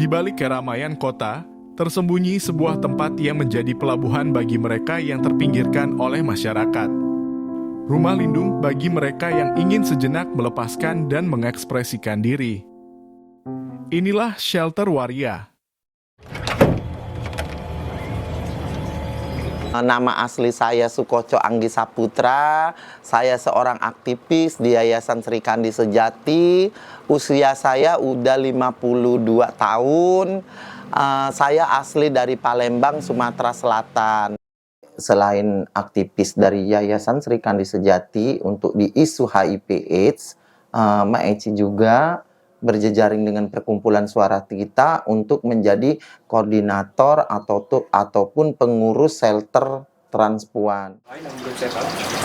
Di balik keramaian kota, tersembunyi sebuah tempat yang menjadi pelabuhan bagi mereka yang terpinggirkan oleh masyarakat. Rumah lindung bagi mereka yang ingin sejenak melepaskan dan mengekspresikan diri. Inilah Shelter Waria. Nama asli saya Sukoco Anggi Saputra. Saya seorang aktivis di Yayasan Sri Kandi Sejati. Usia saya udah 52 tahun. Saya asli dari Palembang, Sumatera Selatan. Selain aktivis dari Yayasan Sri Kandi Sejati untuk di isu HIV/AIDS, Mbak Eci juga berjejaring dengan perkumpulan suara kita untuk menjadi koordinator ataupun pengurus shelter transpuan.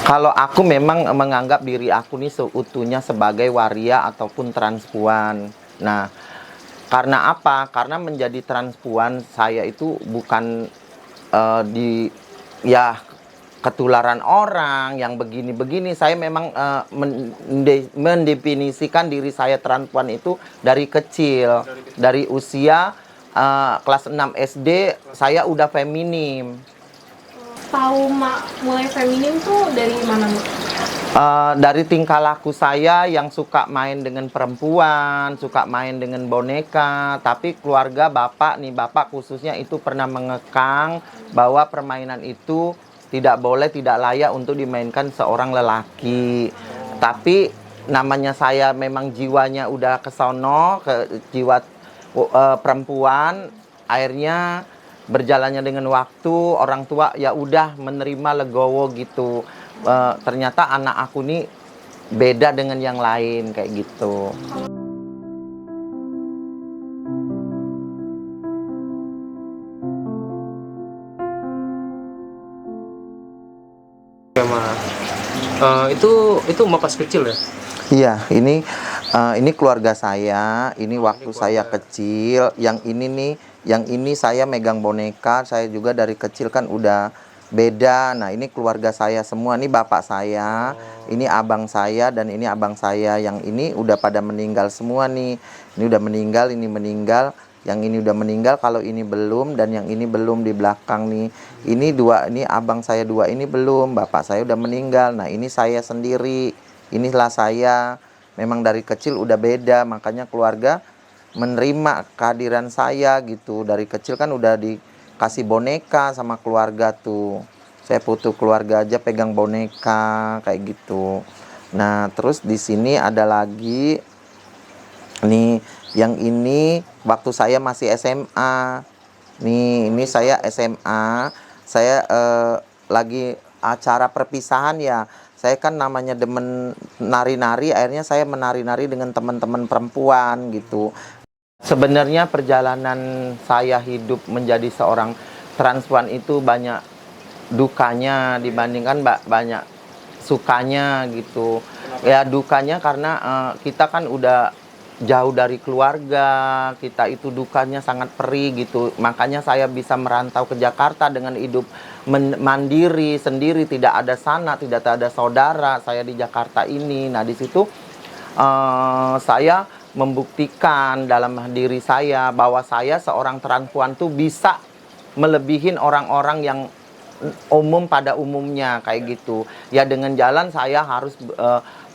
Kalau aku memang menganggap diri aku nih seutuhnya sebagai waria ataupun transpuan. Nah, karena apa? Karena menjadi transpuan saya itu bukan ketularan orang yang begini-begini. Saya memang mendefinisikan diri saya transpuan itu dari kecil. Dari usia kelas 6 SD saya udah feminim. Tahu mulai feminim tuh dari mana, Mak? Dari tingkah laku saya yang suka main dengan perempuan, suka main dengan boneka. Tapi keluarga bapak khususnya itu pernah mengekang bahwa permainan itu tidak boleh, tidak layak untuk dimainkan seorang lelaki. Tapi namanya saya memang jiwanya udah kesono, ke jiwa perempuan. Akhirnya berjalannya dengan waktu, orang tua ya udah menerima, legowo gitu. Ternyata anak aku nih beda dengan yang lain kayak gitu. Itu mau pas kecil ya? Iya, ini keluarga saya. Ini waktu saya kecil. Yang ini saya megang boneka. Saya juga dari kecil kan udah beda. Nah, ini keluarga saya semua. Ini bapak saya, ini abang saya, dan ini abang saya. Yang ini udah pada meninggal semua nih. Ini udah meninggal, ini meninggal. Yang ini udah meninggal, kalau ini belum, dan yang ini belum di belakang nih. Ini abang saya dua ini belum, bapak saya udah meninggal. Nah, ini saya sendiri. Inilah saya. Memang dari kecil udah beda, makanya keluarga menerima kehadiran saya gitu. Dari kecil kan udah dikasih boneka sama keluarga tuh. Saya putu keluarga aja pegang boneka kayak gitu. Nah, terus di sini ada lagi nih, yang ini waktu saya masih SMA. Nih, ini saya SMA. Saya lagi acara perpisahan ya. Saya kan namanya demen nari-nari, akhirnya saya menari-nari dengan teman-teman perempuan gitu. Sebenarnya perjalanan saya hidup menjadi seorang transpuan itu banyak dukanya dibandingkan banyak sukanya gitu. Ya dukanya karena kita kan udah jauh dari keluarga, kita itu dukanya sangat perih gitu. Makanya saya bisa merantau ke Jakarta dengan hidup mandiri sendiri, tidak ada sanak, tidak ada saudara saya di Jakarta ini. Nah, di situ saya membuktikan dalam diri saya bahwa saya seorang transpuan tuh bisa melebihin orang-orang yang umum pada umumnya kayak gitu. Ya dengan jalan saya harus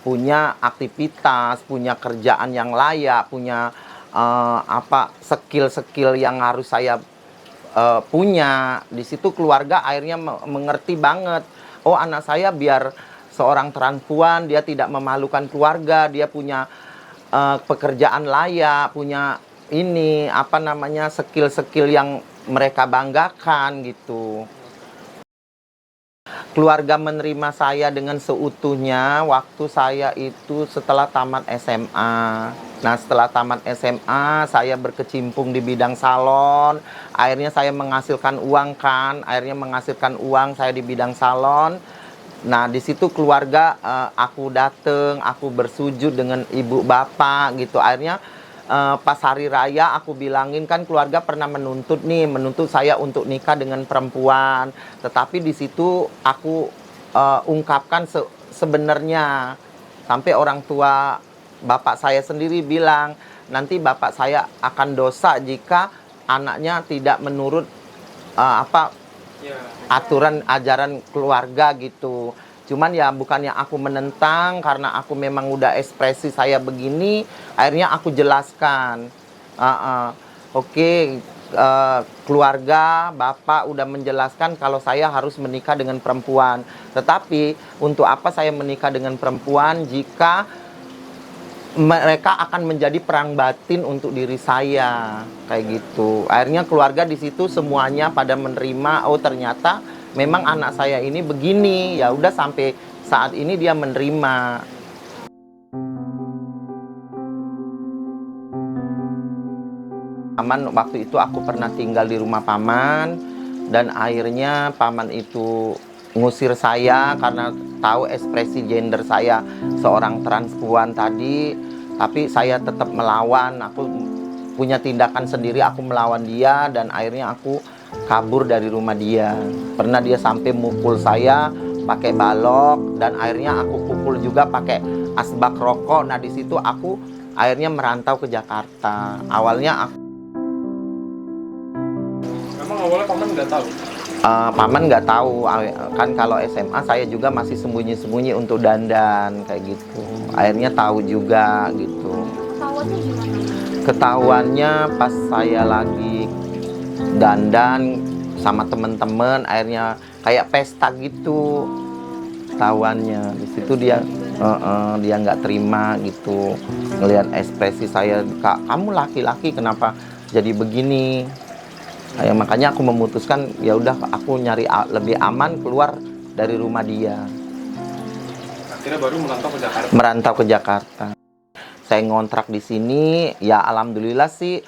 punya aktivitas, punya kerjaan yang layak, punya skill-skill yang harus saya punya. Di situ keluarga akhirnya mengerti banget. Oh, anak saya biar seorang transpuan, dia tidak memalukan keluarga, dia punya pekerjaan layak, punya skill-skill yang mereka banggakan gitu. Keluarga menerima saya dengan seutuhnya waktu saya itu setelah tamat SMA. Nah, setelah tamat SMA, saya berkecimpung di bidang salon. Akhirnya saya menghasilkan uang saya di bidang salon. Nah, di situ keluarga aku dateng, aku bersujud dengan ibu bapak gitu. Akhirnya pas hari raya aku bilangin, kan keluarga pernah menuntut saya untuk nikah dengan perempuan. Tetapi di situ aku ungkapkan sebenarnya, sampai orang tua bapak saya sendiri bilang, nanti bapak saya akan dosa jika anaknya tidak menurut aturan ajaran keluarga gitu. Cuman ya bukannya aku menentang, karena aku memang udah ekspresi saya begini, akhirnya aku jelaskan. Oke, keluarga, bapak udah menjelaskan kalau saya harus menikah dengan perempuan. Tetapi untuk apa saya menikah dengan perempuan jika mereka akan menjadi perang batin untuk diri saya, kayak gitu. Akhirnya keluarga di situ semuanya pada menerima. Oh ternyata memang anak saya ini begini. Ya udah, sampai saat ini dia menerima. Paman waktu itu aku pernah tinggal di rumah paman, dan akhirnya paman itu ngusir saya karena tahu ekspresi gender saya seorang transpuan tadi. Tapi saya tetap melawan, aku punya tindakan sendiri, aku melawan dia, dan akhirnya aku kabur dari rumah dia. Pernah dia sampai mukul saya pakai balok, dan akhirnya aku pukul juga pakai asbak rokok. Nah di situ aku akhirnya merantau ke Jakarta. Awalnya aku awalnya paman nggak tahu? Paman nggak tahu, kan kalau SMA saya juga masih sembunyi-sembunyi untuk dandan kayak gitu. Akhirnya tahu juga gitu. Ketahuannya gimana? Ketahuannya pas saya lagi dandan sama temen-temen, akhirnya kayak pesta gitu. Ketahuannya di situ dia nggak terima gitu, ngelihat ekspresi saya. Kak, kamu laki-laki kenapa jadi begini? Ya, makanya aku memutuskan ya udah aku nyari lebih aman keluar dari rumah dia. Akhirnya baru merantau ke Jakarta. Merantau ke Jakarta. Saya ngontrak di sini, ya alhamdulillah sih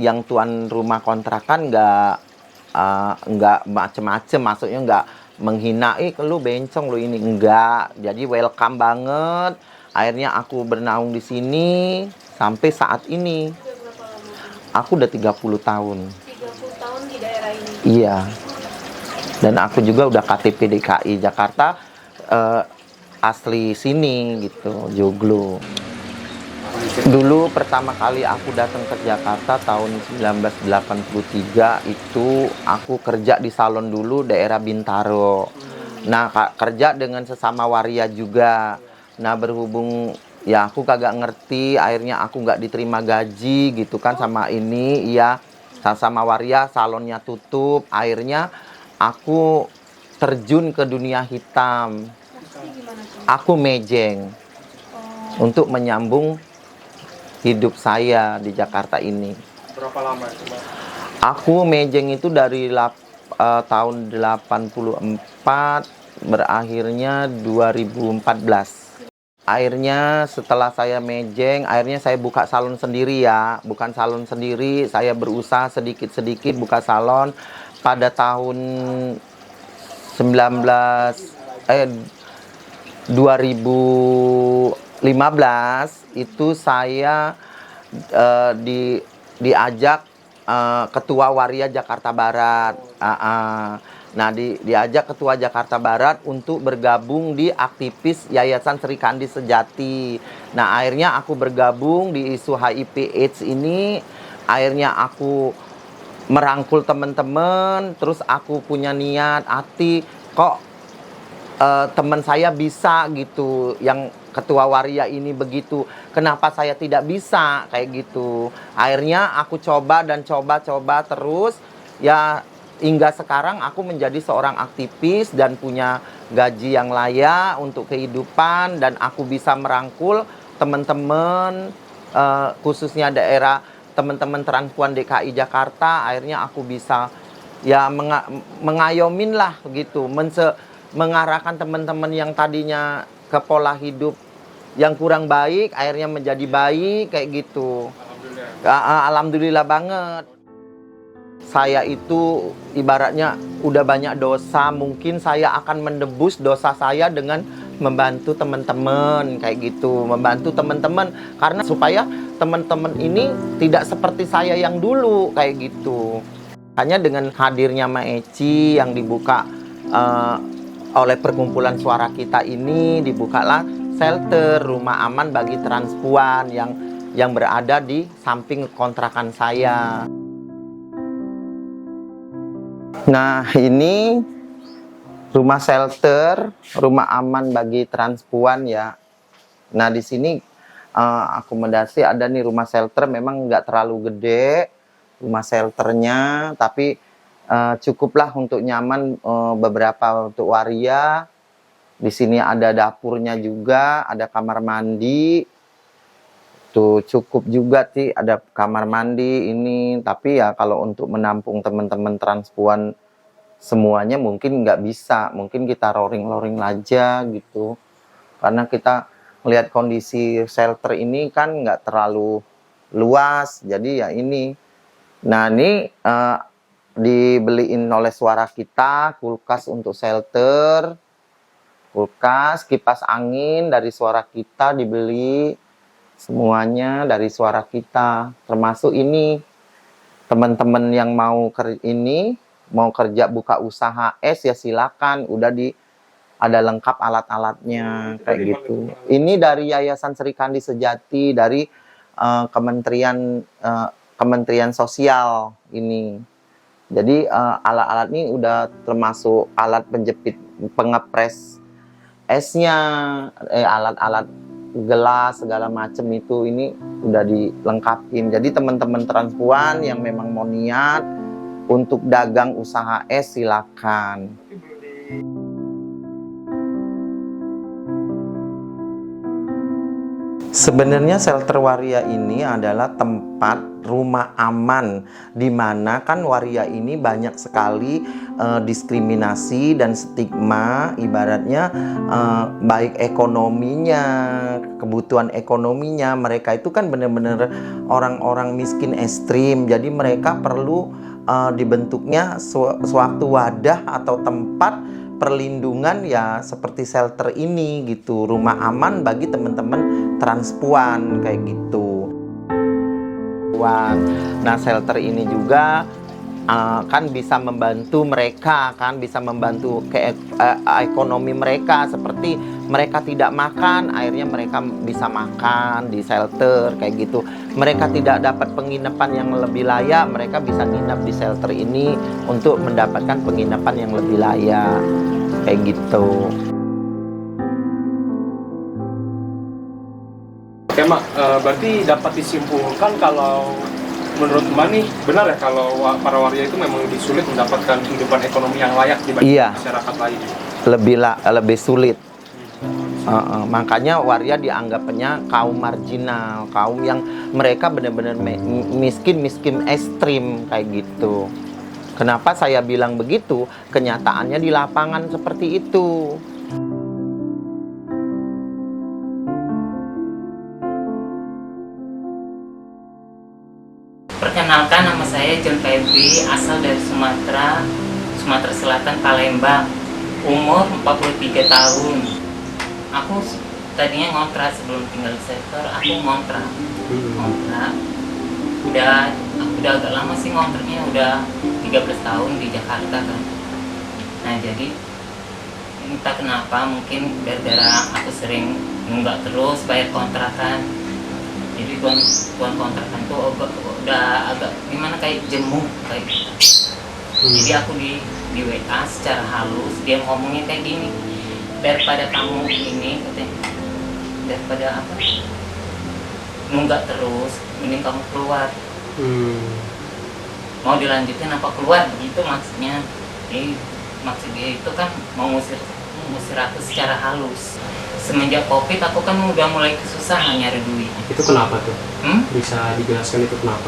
yang tuan rumah kontrakan nggak macem-macem, maksudnya nggak menghina, lu bencong lu ini, enggak. Jadi welcome banget. Akhirnya aku bernaung di sini sampai saat ini. Aku udah 30 tahun. Di daerah ini. Iya. Dan aku juga udah KTP DKI Jakarta, asli sini gitu, Joglo. Dulu pertama kali aku datang ke Jakarta tahun 1983 itu aku kerja di salon dulu daerah Bintaro. Nah, kerja dengan sesama waria juga. Nah, berhubung ya aku kagak ngerti, akhirnya aku nggak diterima gaji gitu kan sama ini, iya. Sama waria, salonnya tutup, akhirnya aku terjun ke dunia hitam. Aku mejeng untuk menyambung hidup saya di Jakarta ini. Berapa lama itu, Mbak? Aku mejeng itu dari tahun 84, berakhirnya 2014. Akhirnya setelah saya mejeng, akhirnya saya buka salon sendiri ya. Bukan salon sendiri, saya berusaha sedikit-sedikit buka salon. Pada tahun 2015 itu saya diajak Ketua Waria Jakarta Barat. Nah, diajak Ketua Jakarta Barat untuk bergabung di aktivis Yayasan Sri Kandi Sejati. Nah, akhirnya aku bergabung di isu HIV AIDS ini. Akhirnya aku merangkul teman-teman, terus aku punya niat hati, kok teman saya bisa gitu, yang Ketua Waria ini begitu, kenapa saya tidak bisa kayak gitu. Akhirnya aku coba dan coba terus, ya hingga sekarang aku menjadi seorang aktivis dan punya gaji yang layak untuk kehidupan, dan aku bisa merangkul teman-teman, khususnya daerah teman-teman transpuan DKI Jakarta. Akhirnya aku bisa ya mengayomin lah gitu, mengarahkan teman-teman yang tadinya ke pola hidup yang kurang baik, akhirnya menjadi baik kayak gitu. Alhamdulillah banget. Saya itu ibaratnya udah banyak dosa, mungkin saya akan menebus dosa saya dengan membantu teman-teman kayak gitu, membantu teman-teman karena supaya teman-teman ini tidak seperti saya yang dulu kayak gitu. Hanya dengan hadirnya Maeci yang dibuka oleh perkumpulan suara kita ini, dibukalah shelter, rumah aman bagi transpuan yang berada di samping kontrakan saya. Nah, ini rumah shelter, rumah aman bagi transpuan ya. Nah, di sini akomodasi ada nih rumah shelter, memang nggak terlalu gede rumah shelternya, tapi cukuplah untuk nyaman beberapa untuk waria. Di sini ada dapurnya juga, ada kamar mandi. Tuh cukup juga sih, ada kamar mandi ini. Tapi ya kalau untuk menampung teman-teman transpuan semuanya mungkin nggak bisa. Mungkin kita roring-roring aja gitu. Karena kita lihat kondisi shelter ini kan nggak terlalu luas, jadi ya ini. Nah ini dibeliin oleh Suara Kita kulkas untuk shelter, kulkas, kipas angin dari Suara Kita dibeli, semuanya dari Suara Kita. Termasuk ini teman-teman yang mau kerja buka usaha es ya silakan, udah ada lengkap alat-alatnya kayak gitu. Ini dari Yayasan Sri Kandi Sejati, dari Kementerian Sosial ini. Jadi alat-alat ini udah termasuk alat penjepit, pengepres esnya, alat-alat gelas segala macam itu ini udah dilengkapin. Jadi teman-teman transpuan yang memang mau niat untuk dagang usaha es silakan. Sebenarnya shelter waria ini adalah tempat rumah aman, di mana kan waria ini banyak sekali diskriminasi dan stigma, ibaratnya baik ekonominya, kebutuhan ekonominya. Mereka itu kan benar-benar orang-orang miskin ekstrim, jadi mereka perlu dibentuknya suatu wadah atau tempat perlindungan ya seperti shelter ini gitu, rumah aman bagi teman-teman transpuan kayak gitu. Nah shelter ini juga kan bisa membantu mereka, kan bisa membantu ekonomi mereka, seperti mereka tidak makan, akhirnya mereka bisa makan di shelter kayak gitu. Mereka tidak dapat penginapan yang lebih layak, mereka bisa nginap di shelter ini untuk mendapatkan penginapan yang lebih layak kayak gitu. Oke Mak, berarti dapat disimpulkan kalau menurut Mbak nih benar ya kalau para waria itu memang lebih sulit mendapatkan kehidupan ekonomi yang layak dibanding masyarakat lain. Lebih sulit. Makanya waria dianggapnya kaum marginal, kaum yang mereka benar-benar miskin ekstrim kayak gitu. Kenapa saya bilang begitu? Kenyataannya di lapangan seperti itu. Perkenalkan, nama saya John Febri, asal dari Sumatera Selatan, Palembang. Umur 43 tahun. Aku tadinya ngontrak sebelum tinggal di shelter, aku ngontrak. Aku udah agak lama sih ngontraknya, udah 13 tahun di Jakarta kan. Nah jadi entah kenapa, mungkin gara-gara aku sering nunggak terus bayar kontrakan. Jadi tuan kontrakan tuh udah agak gimana, kayak jemu kayak gitu. Jadi aku di WA secara halus dia ngomongnya kayak gini, daripada kamu ini katanya, daripada apa nunggak terus, mending kamu keluar. Mau dilanjutin apa keluar, begitu maksudnya. Jadi maksud dia itu kan mau ngusir aku secara halus. Semenjak Covid aku kan udah mulai kesusahan nyari duit. Itu kenapa tuh? Bisa dijelaskan itu kenapa?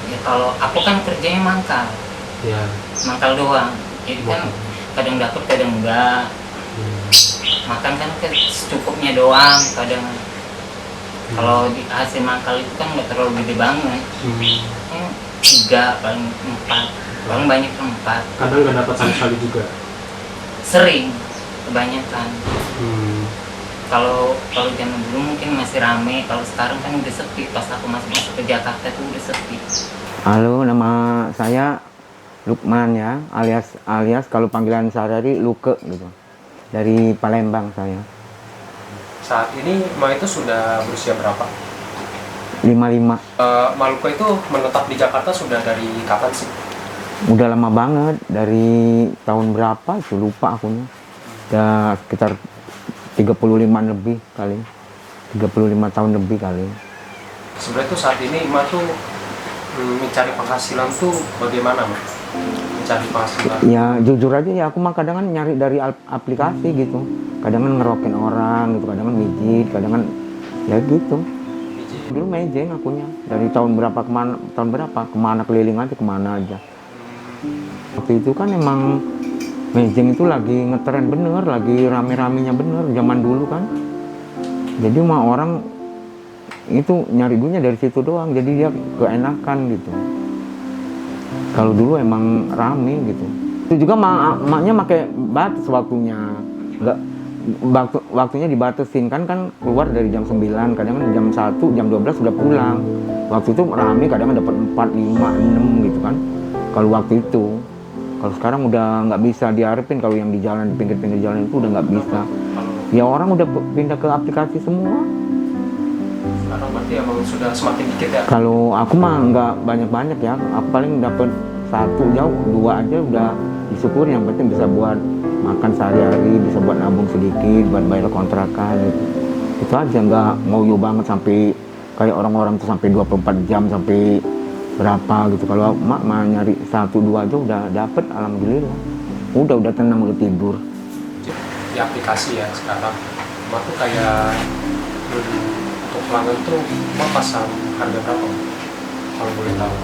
Ya kalau aku kan kerjanya mangkal. Ya. Mangkal doang. Jadi kan kadang dapet kadang enggak. Makan kan secukupnya doang kadang. Kalau di hasil mangkal itu kan nggak terlalu gede banget. 3 paling 4, paling banyak 4. Kadang nggak dapat sama sekali juga. Sering, kebanyakan. Kalau zaman dulu mungkin masih rame, kalau sekarang kan udah sepi. Pas aku masuk ke Jakarta itu udah sepi. Halo, nama saya Lukman ya, alias kalau panggilan sehari-hari Luke gitu. Dari Palembang saya. Saat ini Ma itu sudah berusia berapa? 55. Maluko itu menetap di Jakarta sudah dari kapan sih? Udah lama banget, dari tahun berapa itu lupa akunya. Udah sekitar 35 lebih kali. 35 tahun lebih kali. Sebenarnya tuh saat ini Ma tuh mencari penghasilan tuh bagaimana, Ma? Mencari penghasilan. Ya jujur aja ya, aku mah kadang nyari dari aplikasi gitu. Kadang ngerokin orang gitu, kadang mijit, kadang ya gitu. Dulu mejeng akunya, dari tahun berapa kemana keliling aja, kemana aja. Waktu itu kan emang mejeng itu lagi ngetren bener, lagi rame-ramenya bener zaman dulu kan. Jadi mah orang itu nyari duitnya dari situ doang, jadi dia keenakan gitu. Kalau dulu emang rame gitu. Itu juga maknya pakai batas waktunya, nggak waktunya dibatasin kan keluar dari jam 9, kadang jam 1, jam 12 sudah pulang. Waktu itu rame, kadang dapat 4, 5, 6 gitu kan. Kalau waktu itu, kalau sekarang udah nggak bisa diharapin, kalau yang di jalan, di pinggir-pinggir jalan itu udah nggak bisa. Ya orang udah pindah ke aplikasi semua. Sekarang berarti emang sudah semakin dikit ya? Kalau aku mah nggak banyak-banyak ya, aku paling dapat 1, 2 aja udah disyukuri. Yang penting bisa buat makan sehari-hari, bisa buat nabung sedikit, buat bayar kontrakan gitu. Itu aja, nggak ngoyo banget sampai kayak orang-orang tuh sampai 24 jam sampai berapa gitu. Kalau mak mah nyari 1, 2 aja udah dapet, alhamdulillah. Udah tenang, udah tidur. Di aplikasi ya sekarang, Ma tuh kayak untuk pelanggan tuh Ma pasang harga berapa? Kalau boleh tahu.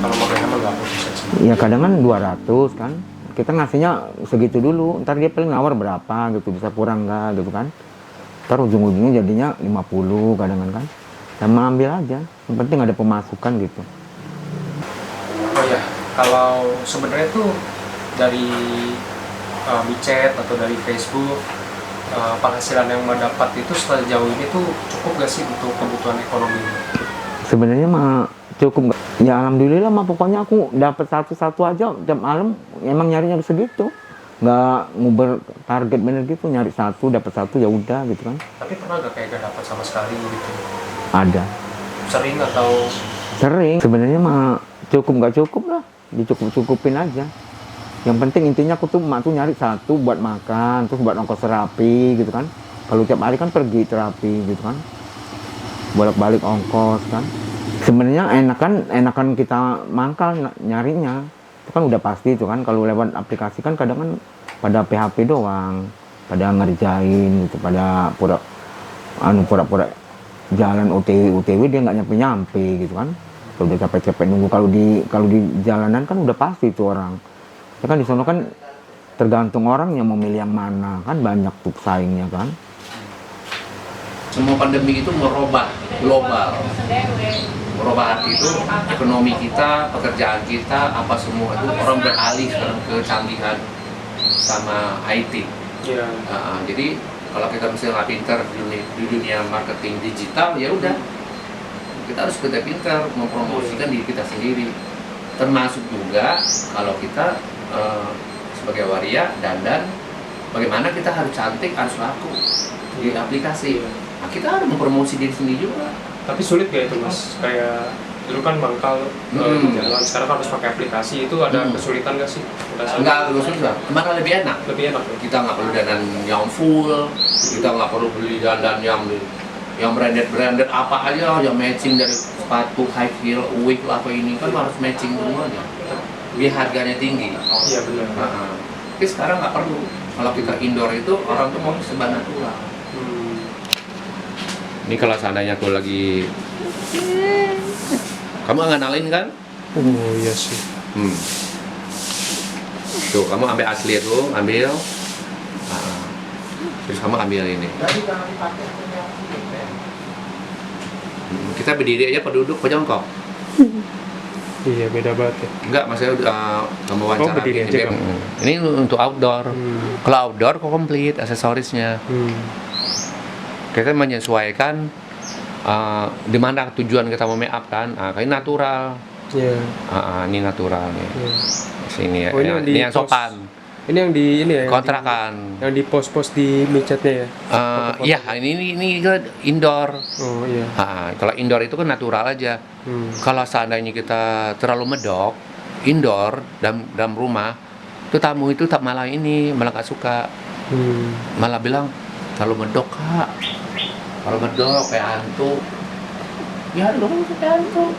Kalau makanya mah nggak produsen sendiri. Ya kadang 200 kan. Kita ngasihnya segitu dulu, ntar dia paling nawar berapa gitu, bisa kurang nggak gitu kan. Ntar ujung-ujungnya jadinya 50 kadang kan. Sama ambil aja, yang penting ada pemasukan gitu. Oh ya, kalau sebenarnya tuh dari micet atau dari Facebook, penghasilan yang mendapat itu setelah jauh ini tuh cukup gak sih untuk kebutuhan ekonomi? Sebenarnya mah cukup. Ya alhamdulillah mah, pokoknya aku dapat satu aja tiap malam, emang nyarinya segitu. Nggak nguber target bener gitu, nyari dapat satu ya udah gitu kan. Tapi pernah gak kayak gak dapat sama sekali gitu? Ada. Sering atau? Sering. Sebenarnya mah cukup nggak cukup lah, dicukup-cukupin aja. Yang penting intinya aku tuh mak tuh nyari 1 buat makan, terus buat ongkos terapi gitu kan. Kalau tiap hari kan pergi terapi gitu kan, bolak-balik ongkos kan. Sebenarnya enakan kita mangkal nyarinya, itu kan udah pasti itu kan. Kalau lewat aplikasi kan kadang kan pada PHP doang, pada ngerjain gitu, pada pura-pura jalan OTW dia nggak nyampe gitu kan. Kalau udah capek-capek nunggu, kalau di jalanan kan udah pasti itu orang. Ya kan di sana kan tergantung orang yang mau milih yang mana, kan banyak tuh saingnya kan. Semua pandemi itu merubah global, merubah arti itu ekonomi kita, pekerjaan kita, apa semua itu orang beralih sekarang ke canggihan sama IT. Iya. Jadi kalau kita misalnya nggak pintar di dunia marketing digital, ya udah kita harus pintar mempromosikan diri kita sendiri. Termasuk juga kalau kita sebagai waria dandan, bagaimana kita harus cantik, harus laku di aplikasi. Nah, kita harus mempromosi diri sendiri juga. Tapi sulit gak itu Mas? Kayak dulu kan mangkal jalan, sekarang harus pakai aplikasi, itu ada kesulitan gak sih? Enggak susah, kemana lebih enak? Lebih enak ya? Kita nggak perlu dandan yang full, kita nggak perlu beli dandan yang branded apa aja yang matching, dari sepatu, high heel, wig apa ini kan harus matching semuanya. Biar harganya tinggi. Iya benar. Tapi sekarang nggak perlu. Kalau kita indoor itu orang tuh mau serba natural. Ini kalau seandainya aku lagi, kamu ngenalin kan? Oh iya sih. Tuh kamu ambil asli itu, ambil. Terus kamu ambil ini. Kita berdiri aja, duduk, jongkok. Iya beda banget ya. Enggak, maksudnya kamu wawancara berdiri aja kan? Ini untuk outdoor. Kalau outdoor kok komplit aksesorisnya. Kita menyesuaikan di mana tujuan kita mau make up kan. Ini natural. Iya. Ini natural nih. Sini ya. Oh, Ini yang sopan. Ini yang di ini ya. kontrakan. Yang di pos-pos di micetnya ya. Iya, ini kan indoor. Oh iya. Kalau indoor itu kan natural aja. Kalau seandainya kita terlalu medok, indoor dalam rumah, itu tamu itu malah nggak suka. Malah bilang terlalu medok kak, kalau medok kayak hantu. Ya dong kayak hantu.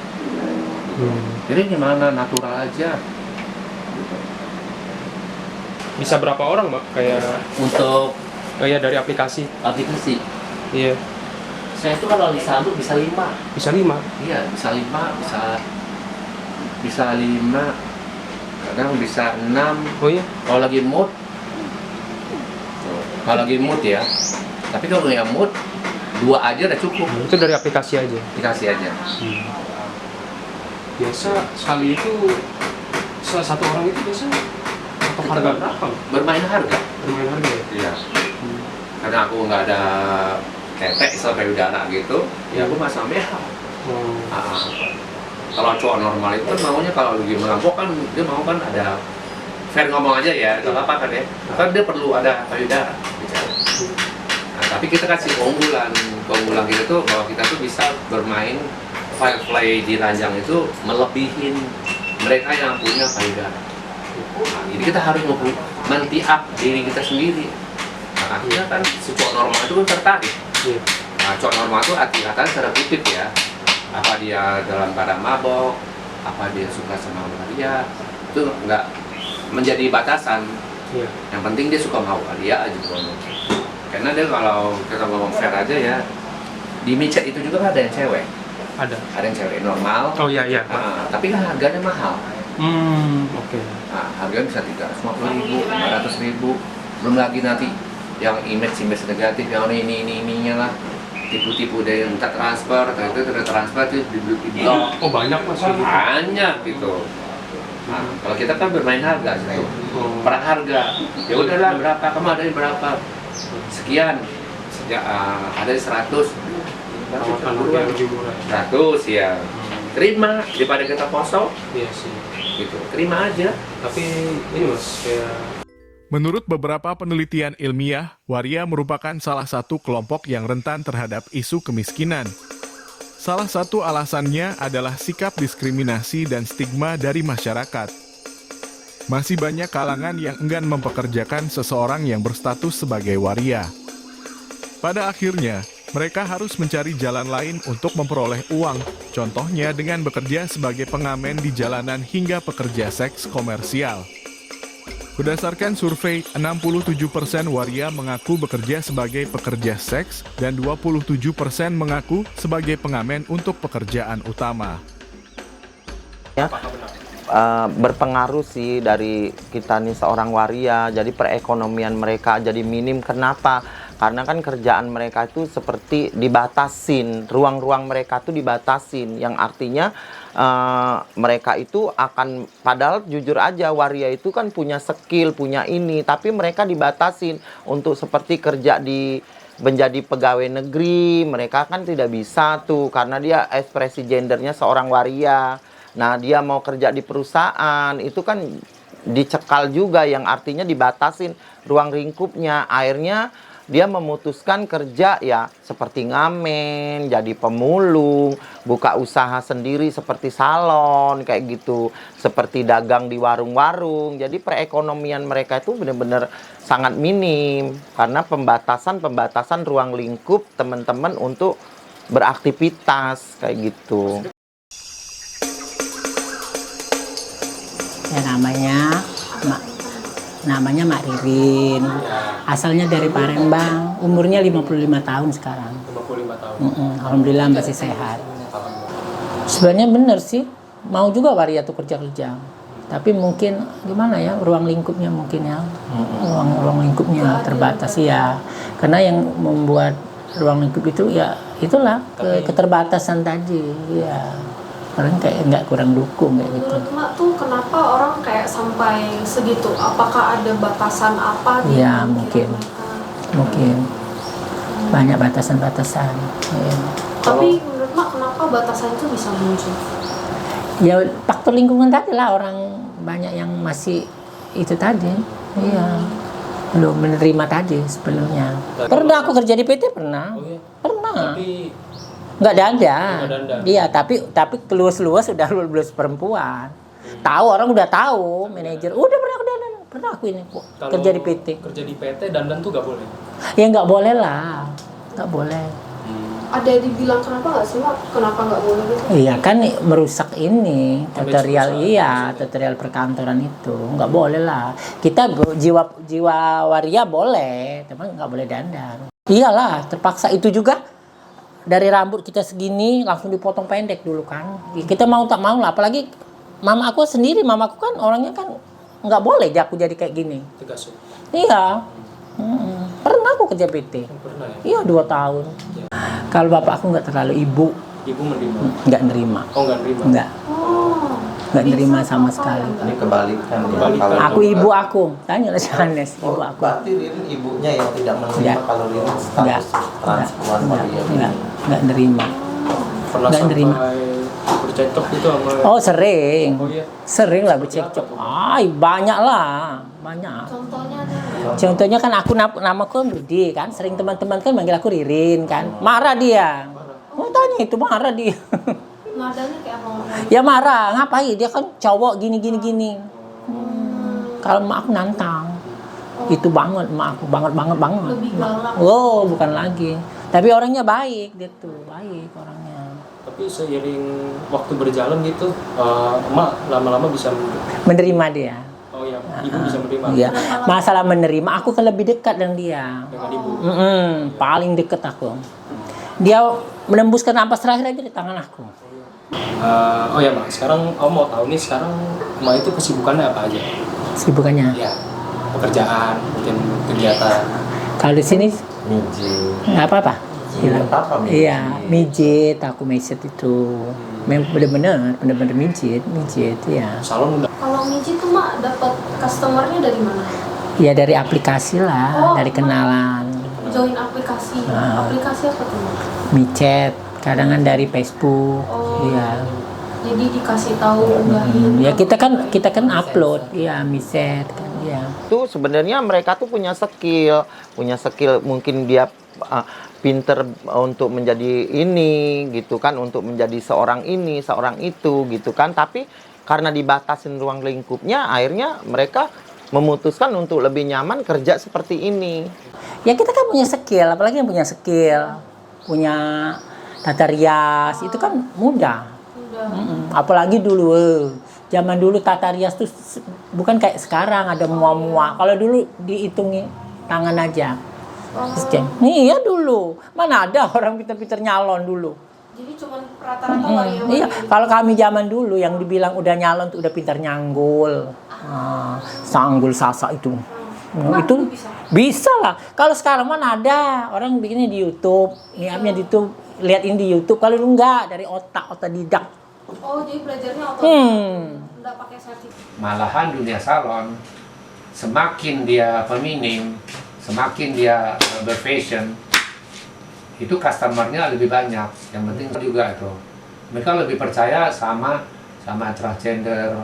Jadi gimana, natural aja. Bisa berapa orang, Mbak? Kayak Untuk kayak dari aplikasi. Iya. Saya itu kalau Lisalu bisa 5. Bisa 5. Iya, bisa 5, bisa 5. Kadang bisa 6. Oh iya. Kalau lagi mood. Kalau lagi mood ya. Tapi kalau nggak mood, 2 aja udah cukup. Itu dari aplikasi aja. Aplikasi aja. Biasa sekali itu satu orang itu biasa atau harga berapa? Bermain harga. Bermain harga ya? Iya. Karena aku nggak ada ketek sampai udara gitu, ya aku masang BH. Kalau cowok normal itu kan maunya kalau lagi merampok kan dia mau kan ada fair ngomong aja ya, nggak apa-apa kan ya. Kan dia perlu ada payudara. Nah, tapi kita kasih keunggulan kita tuh bahwa kita tuh bisa bermain firefly di ranjang itu melebihin mereka yang punya payudara. Nah, jadi kita harus men-up diri kita sendiri. Nah, akhirnya kan si cowok normal itu kan tertarik. Nah, cowok normal itu artinya secara kutip ya, apa dia dalam keadaan mabok, apa dia suka sama Maria, itu nggak menjadi batasan. Yang penting dia suka mau dia aja gitu. Karena dia kalau kita ngomong fair aja ya, di micet itu juga ada yang cewek. Ada yang cewek normal. Oh iya iya. Tapi kan harganya mahal. Oke. Nah, harganya bisa 350.000, 500.000. Belum lagi nanti yang image negatif, yang ininya lah, tipu-tipu dari minta transfer atau itu transfer itu di blok. Oh banyak mas. Banyak gitu. Nah, kalau kita kan bermain harga gitu. Per harga. Ya udahlah berapa, kamu ada berapa? Sekian. Ada 100. 100 ya. Terima daripada kita kosong. Iya sih. Gitu. Terima aja. Tapi ini mas kayak Menurut beberapa penelitian ilmiah, waria merupakan salah satu kelompok yang rentan terhadap isu kemiskinan. Salah satu alasannya adalah sikap diskriminasi dan stigma dari masyarakat. Masih banyak kalangan yang enggan mempekerjakan seseorang yang berstatus sebagai waria. Pada akhirnya, mereka harus mencari jalan lain untuk memperoleh uang, contohnya dengan bekerja sebagai pengamen di jalanan hingga pekerja seks komersial. Berdasarkan survei, 67% waria mengaku bekerja sebagai pekerja seks dan 27% mengaku sebagai pengamen untuk pekerjaan utama. Ya, berpengaruh sih dari kita nih seorang waria, jadi perekonomian mereka jadi minim. Kenapa? Karena kan kerjaan mereka itu seperti dibatasin, ruang-ruang mereka tuh dibatasin, yang artinya mereka itu akan, padahal jujur aja waria itu kan punya skill, punya ini, tapi mereka dibatasin untuk seperti kerja di menjadi pegawai negeri, mereka kan tidak bisa tuh karena dia ekspresi gendernya seorang waria. Nah, dia mau kerja di perusahaan itu kan dicekal juga, yang artinya dibatasin ruang lingkupnya. Akhirnya dia memutuskan kerja ya seperti ngamen, jadi pemulung, buka usaha sendiri seperti salon kayak gitu, seperti dagang di warung-warung. Jadi perekonomian mereka itu benar-benar sangat minim karena pembatasan ruang lingkup teman-teman untuk beraktivitas kayak gitu. Ya namanya Mak Ririn, asalnya dari Palembang, umurnya 55 tahun sekarang. 55 tahun. Alhamdulillah masih sehat. Sebenarnya benar sih, mau juga waria tuh kerja-kerja, tapi mungkin gimana ya, ruang lingkupnya mungkin ya, ruang lingkupnya terbatas ya, karena yang membuat ruang lingkup itu ya itulah keterbatasan tadi ya. Orang kayak nggak kurang dukung kayak gitu. Menurut Mak tuh kenapa orang kayak sampai segitu? Apakah ada batasan apa? Ya mungkin banyak batasan-batasan. Ya. Tapi menurut Mak kenapa batasan itu bisa muncul? Ya faktor lingkungan tadi lah, orang banyak yang masih itu tadi Iya. Belum menerima tadi sebelumnya. Pernah aku kerja di PT, pernah. Oh iya. Pernah. Tapi Nggak dandan. Nggak dandan. Iya, tapi keluas-luas udah lulus perempuan. Tahu, orang udah tahu, manajer udah pernah ke dandan. Pernah aku ini kok kalau kerja di PT. Kerja di PT dandan tuh nggak boleh. Ya nggak boleh lah. Nggak boleh. Ada dibilang kenapa nggak sih Mak? Kenapa nggak boleh gitu? Iya kan merusak ini tutorial, perusahaan. iya tutorial perkantoran itu nggak boleh lah. Kita jiwa waria boleh, teman nggak boleh dandan. Iyalah terpaksa, itu juga dari rambut kita segini langsung dipotong pendek dulu kan. Kita mau tak mau lah, apalagi mama aku sendiri, mamaku kan orangnya kan nggak boleh aku jadi kayak gini. Tegas ya? Iya. Pernah aku kerja PT. Pernah ya? Iya 2 tahun. Kalau bapak aku nggak terlalu, ibu Ibu menerima. nggak nerima. Oh nggak nerima. Nggak. Oh. Nggak nerima Bisa sama apa sekali. yang Ini kebalikan ya. Kebalikan. Kalau Aku ibu aku, tanya lah Johannes, Oh, ibu aku. berarti Ririn ibunya yang tidak menerima Enggak. kalau Ririn Enggak, status transpuan Maria. enggak nerima. Pernah Nggak sampai nerima. bercocok gitu sama. Oh sering, Oh iya. sering lah bercekcok. Ay banyak lah, banyak. Contohnya ada nggak? Contohnya kan aku namaku kan Budi kan, sering teman-teman kan manggil aku Ririn kan, marah dia. Oh tanya itu marah dia. Nadanya kayak apa? Ya marah, ngapain? Dia kan cowok gini. Kalau emak aku nantang, itu banget emak aku, banget. Lebih galak. Oh, bukan lagi. Tapi orangnya baik, dia tuh baik orangnya. Tapi seiring waktu berjalan gitu, emak lama-lama bisa Menerima dia. oh ya, ibu bisa menerima Iya. Masalah menerima, aku kan lebih dekat dengan dia. dengan ibu. Paling dekat aku. Dia menembuskan nafas terakhir aja di tangan aku. Oh ya Mak, sekarang Om mau tahu nih sekarang Mak itu kesibukannya apa aja? Sibukannya. Ya, pekerjaan, mungkin kegiatan. Kalau di sini Miji. nggak apa-apa. Nggak apa-apa, mijit. Iya, mijit, aku mijit itu. Memang bener-bener mijit ya. Salon udah. Kalau Miji tuh Mak dapat customernya dari mana? Ya dari aplikasi lah, dari kenalan. Join aplikasi. Aplikasi apa tuh Mak? Micet, kadang dari Facebook. Oh. Iya. Jadi dikasih tahu unggahin. Ya kita kan upload, ya micet kan, ya. Itu sebenarnya mereka tuh punya skill mungkin dia pinter untuk menjadi ini gitu kan, untuk menjadi seorang ini, seorang itu gitu kan, tapi karena dibatasin ruang lingkupnya akhirnya mereka memutuskan untuk lebih nyaman kerja seperti ini. Ya kita kan punya skill, apalagi yang punya skill, punya tata rias, itu kan mudah. Apalagi dulu, zaman dulu tata rias tuh bukan kayak sekarang ada muah-muah. Kalau dulu dihitungi tangan aja. Nih ya dulu, mana ada orang pinter-pinter nyalon dulu. Jadi cuma rata-rata waria. Iya, kalau kami zaman dulu yang dibilang udah nyalon tuh udah pintar nyanggul, sanggul sasa itu. Itu bisa lah. Kalau sekarang mana ada orang bikinnya di YouTube, niatnya di YouTube, liatin di YouTube. Kalau lu enggak dari otodidak. Oh, jadi belajarnya nggak pakai sertifikat. Malahan dunia salon semakin dia feminim, semakin dia berfashion, itu customernya lebih banyak. Yang penting juga itu mereka lebih percaya sama transgender,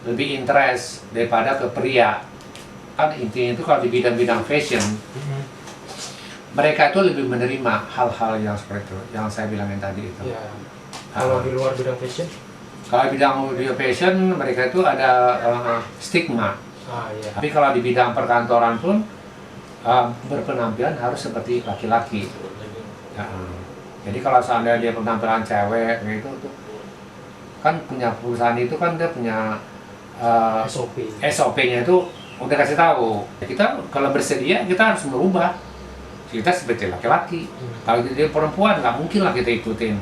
lebih interest daripada ke pria. Kan intinya itu kalau di bidang-bidang fashion, mereka itu lebih menerima hal-hal yang seperti itu, yang saya bilangin tadi itu. Ya. Kalau di luar bidang fashion? Kalau bidang fashion mereka itu ada stigma. Iya. Tapi kalau di bidang perkantoran pun berpenampilan harus seperti laki-laki. Ya. Jadi kalau seandainya dia penampilan cewek gitu tuh, kan punya perusahaan itu kan dia punya SOP-nya itu udah kasih tahu. Kita kalau bersedia kita harus merubah. Kita seperti laki-laki. Kalau dia perempuan nggak mungkin lah kita ikutin.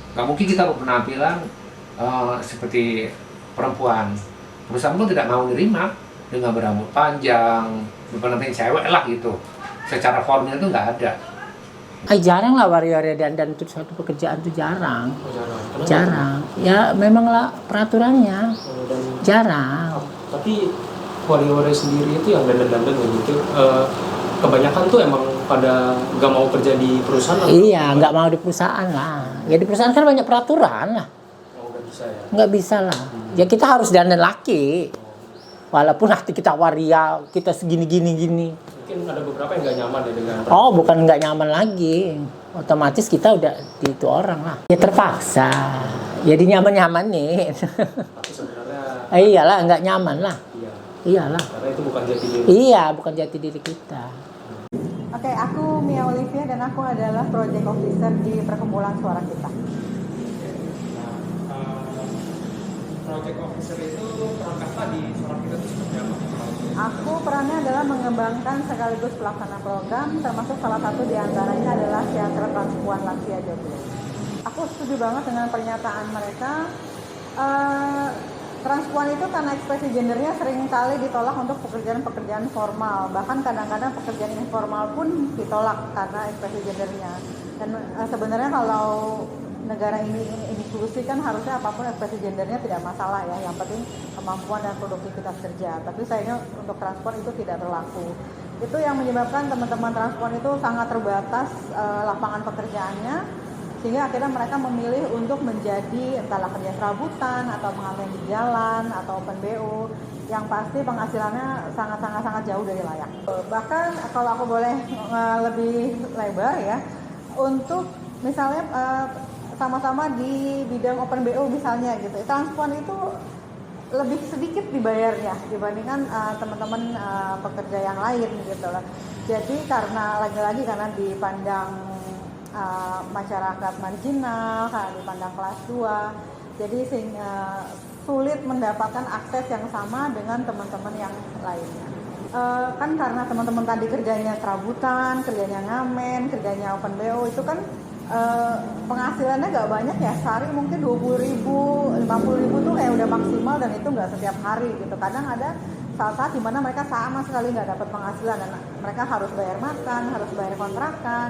Nggak mungkin kita berpenampilan seperti perempuan. Perusahaan pun tidak mau nerima dengan berambut panjang, berpenampilan cewek lah gitu. Secara formil itu nggak ada. Jarang lah waria dandan itu suatu pekerjaan itu jarang. Kenapa? Jarang. Ya memang lah peraturannya. Dan Jarang. tapi waria-waria sendiri itu yang dandan-dandan gitu, kebanyakan tuh emang pada nggak mau kerja di perusahaan. Iya, nggak mau di perusahaan lah. Ya di perusahaan kan banyak peraturan lah. Oh, nggak bisa ya. Nggak bisa lah. Ya kita harus dandan laki. Walaupun hati kita waria, kita segini-gini. Mungkin ada beberapa yang nggak nyaman ya dengan Oh, bukan nggak nyaman lagi. Otomatis kita udah di itu orang lah. Ya terpaksa. Jadi nyaman-nyamanin. tapi sebenarnya Iyalah, nggak nyaman lah. iya, Iyalah. karena itu bukan jati diri. Iya, bukan jati diri kita. Oke, aku Mia Olivia dan aku adalah Project Officer di Perkumpulan Suara Kita. Project Officer itu peran kakak di Suara Kita itu seperti apa? Aku perannya adalah mengembangkan sekaligus pelaksana program, termasuk salah satu diantaranya adalah Teater Transpuan Lansia Jogja. Aku setuju banget dengan pernyataan mereka. Transpuan itu karena ekspresi gendernya seringkali ditolak untuk pekerjaan-pekerjaan formal. Bahkan kadang-kadang pekerjaan informal pun ditolak karena ekspresi gendernya. Dan sebenarnya kalau negara ini inklusi kan harusnya apapun ekspresi gendernya tidak masalah ya. Yang penting kemampuan dan produktivitas kerja. Tapi sayangnya untuk transpuan itu tidak berlaku. Itu yang menyebabkan teman-teman transpuan itu sangat terbatas lapangan pekerjaannya. Sehingga akhirnya mereka memilih untuk menjadi entahlah kerja serabutan atau pengamen di jalan atau open BO yang pasti penghasilannya sangat jauh dari layak. Bahkan kalau aku boleh lebih lebar ya, untuk misalnya sama-sama di bidang open BO misalnya gitu, transpuan itu lebih sedikit dibayarnya dibandingkan teman-teman pekerja yang lain gitu loh. Jadi karena lagi-lagi karena dipandang masyarakat marginal, dipandang kelas 2, jadi sulit mendapatkan akses yang sama dengan teman-teman yang lainnya. Kan karena teman-teman tadi kerjanya serabutan, kerjanya ngamen, kerjanya open BO itu kan penghasilannya nggak banyak ya, sehari mungkin 20.000, 50.000 tuh kayak udah maksimal dan itu nggak setiap hari gitu. Kadang ada saat-saat dimana mereka sama sekali nggak dapat penghasilan dan mereka harus bayar makan, harus bayar kontrakan,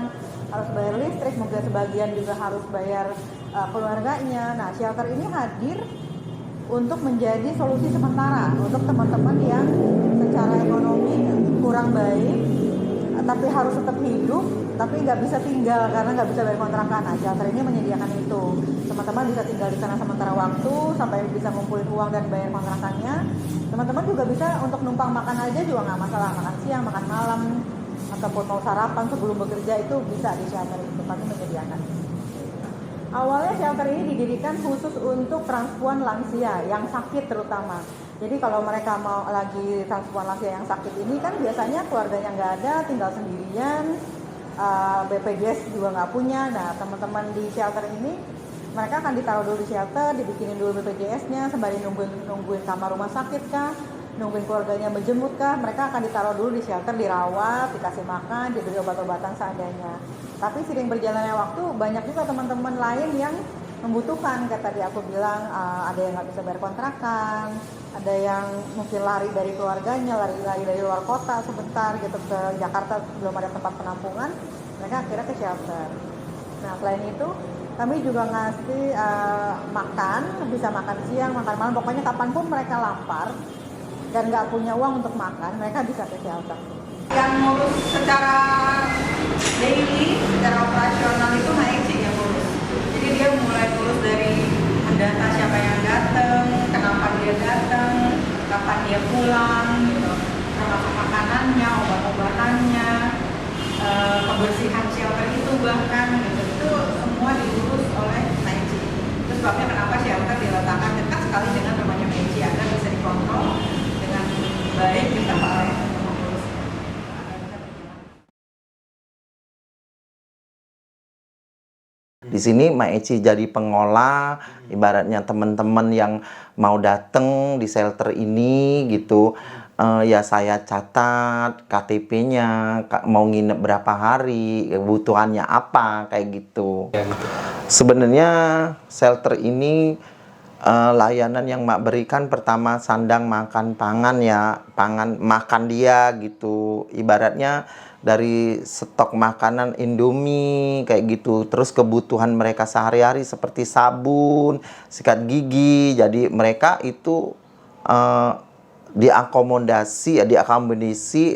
harus bayar listrik, mungkin sebagian juga harus bayar keluarganya. Nah, shelter ini hadir untuk menjadi solusi sementara untuk teman-teman yang secara ekonomi kurang baik, tapi harus tetap hidup, tapi nggak bisa tinggal karena nggak bisa bayar kontrakan. Nah, shelter ini menyediakan itu. Teman-teman bisa tinggal di sana sementara waktu sampai bisa ngumpulin uang dan bayar kontrakannya. Teman-teman juga bisa untuk numpang makan aja juga nggak masalah, makan siang, makan malam, ataupun mau sarapan sebelum bekerja itu bisa di shelter itu, kami menyediakan. Awalnya shelter ini didirikan khusus untuk transpuan lansia yang sakit terutama. Jadi kalau mereka mau lagi transpuan lansia yang sakit ini kan biasanya keluarganya nggak ada, tinggal sendirian, BPJS juga nggak punya. Nah, teman-teman di shelter ini mereka akan ditaruh dulu di shelter, dibikinin dulu BPJS-nya, sembari nungguin kamar rumah sakit kah, nungguin keluarganya menjemput kah, mereka akan ditaruh dulu di shelter, dirawat, dikasih makan, diberi obat-obatan seadanya. Tapi sering berjalannya waktu, banyak juga teman-teman lain yang membutuhkan, kayak tadi aku bilang, ada yang nggak bisa bayar kontrakan, ada yang mungkin lari dari keluarganya, lari dari luar kota sebentar gitu ke Jakarta, belum ada tempat penampungan, mereka akhirnya ke shelter. Nah, selain itu, kami juga ngasih makan, bisa makan siang, makan malam, pokoknya kapanpun mereka lapar dan nggak punya uang untuk makan, mereka bisa ke shelter. Yang ngurus secara daily, secara operasional itu HEC yang ngurus. Jadi dia mulai ngurus dari mendata siapa yang datang, kenapa dia datang, kapan dia pulang, gitu. Termasuk makanannya, obat-obatannya, kebersihan shelter itu bahkan gitu. Itu semua diurus oleh HEC. Itu sebabnya kenapa shelter diletakkan dekat sekali dengan rumahnya HEC agar bisa dikontrol dengan baik kita oleh pengurus. Di sini Maeci jadi pengolah, ibaratnya teman-teman yang mau datang di shelter ini gitu, ya saya catat KTP-nya, mau nginep berapa hari, kebutuhannya apa, kayak gitu. Sebenarnya shelter ini layanan yang Mak berikan pertama sandang makan pangan ya, makan dia gitu, ibaratnya dari stok makanan Indomie kayak gitu, terus kebutuhan mereka sehari-hari seperti sabun, sikat gigi, jadi mereka itu diakomodasi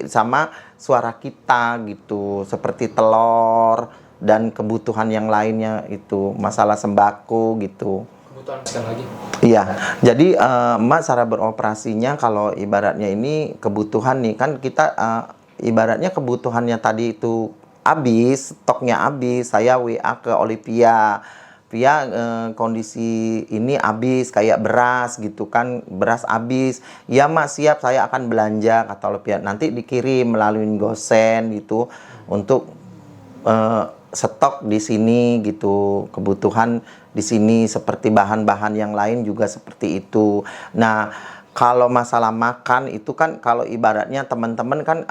sama Suara Kita gitu, seperti telur dan kebutuhan yang lainnya itu, masalah sembako gitu. kebutuhan sekali lagi. Iya, jadi emak cara beroperasinya kalau ibaratnya ini kebutuhan nih kan kita ibaratnya kebutuhannya tadi itu habis, stoknya habis, saya WA ke Olivia, Via kondisi ini habis kayak beras gitu kan, beras habis. Ya mak siap, saya akan belanja kata Olivia. Nanti dikirim melalui Gosen gitu untuk stok di sini gitu, kebutuhan di sini seperti bahan-bahan yang lain juga seperti itu. Nah, kalau masalah makan itu kan kalau ibaratnya teman-teman kan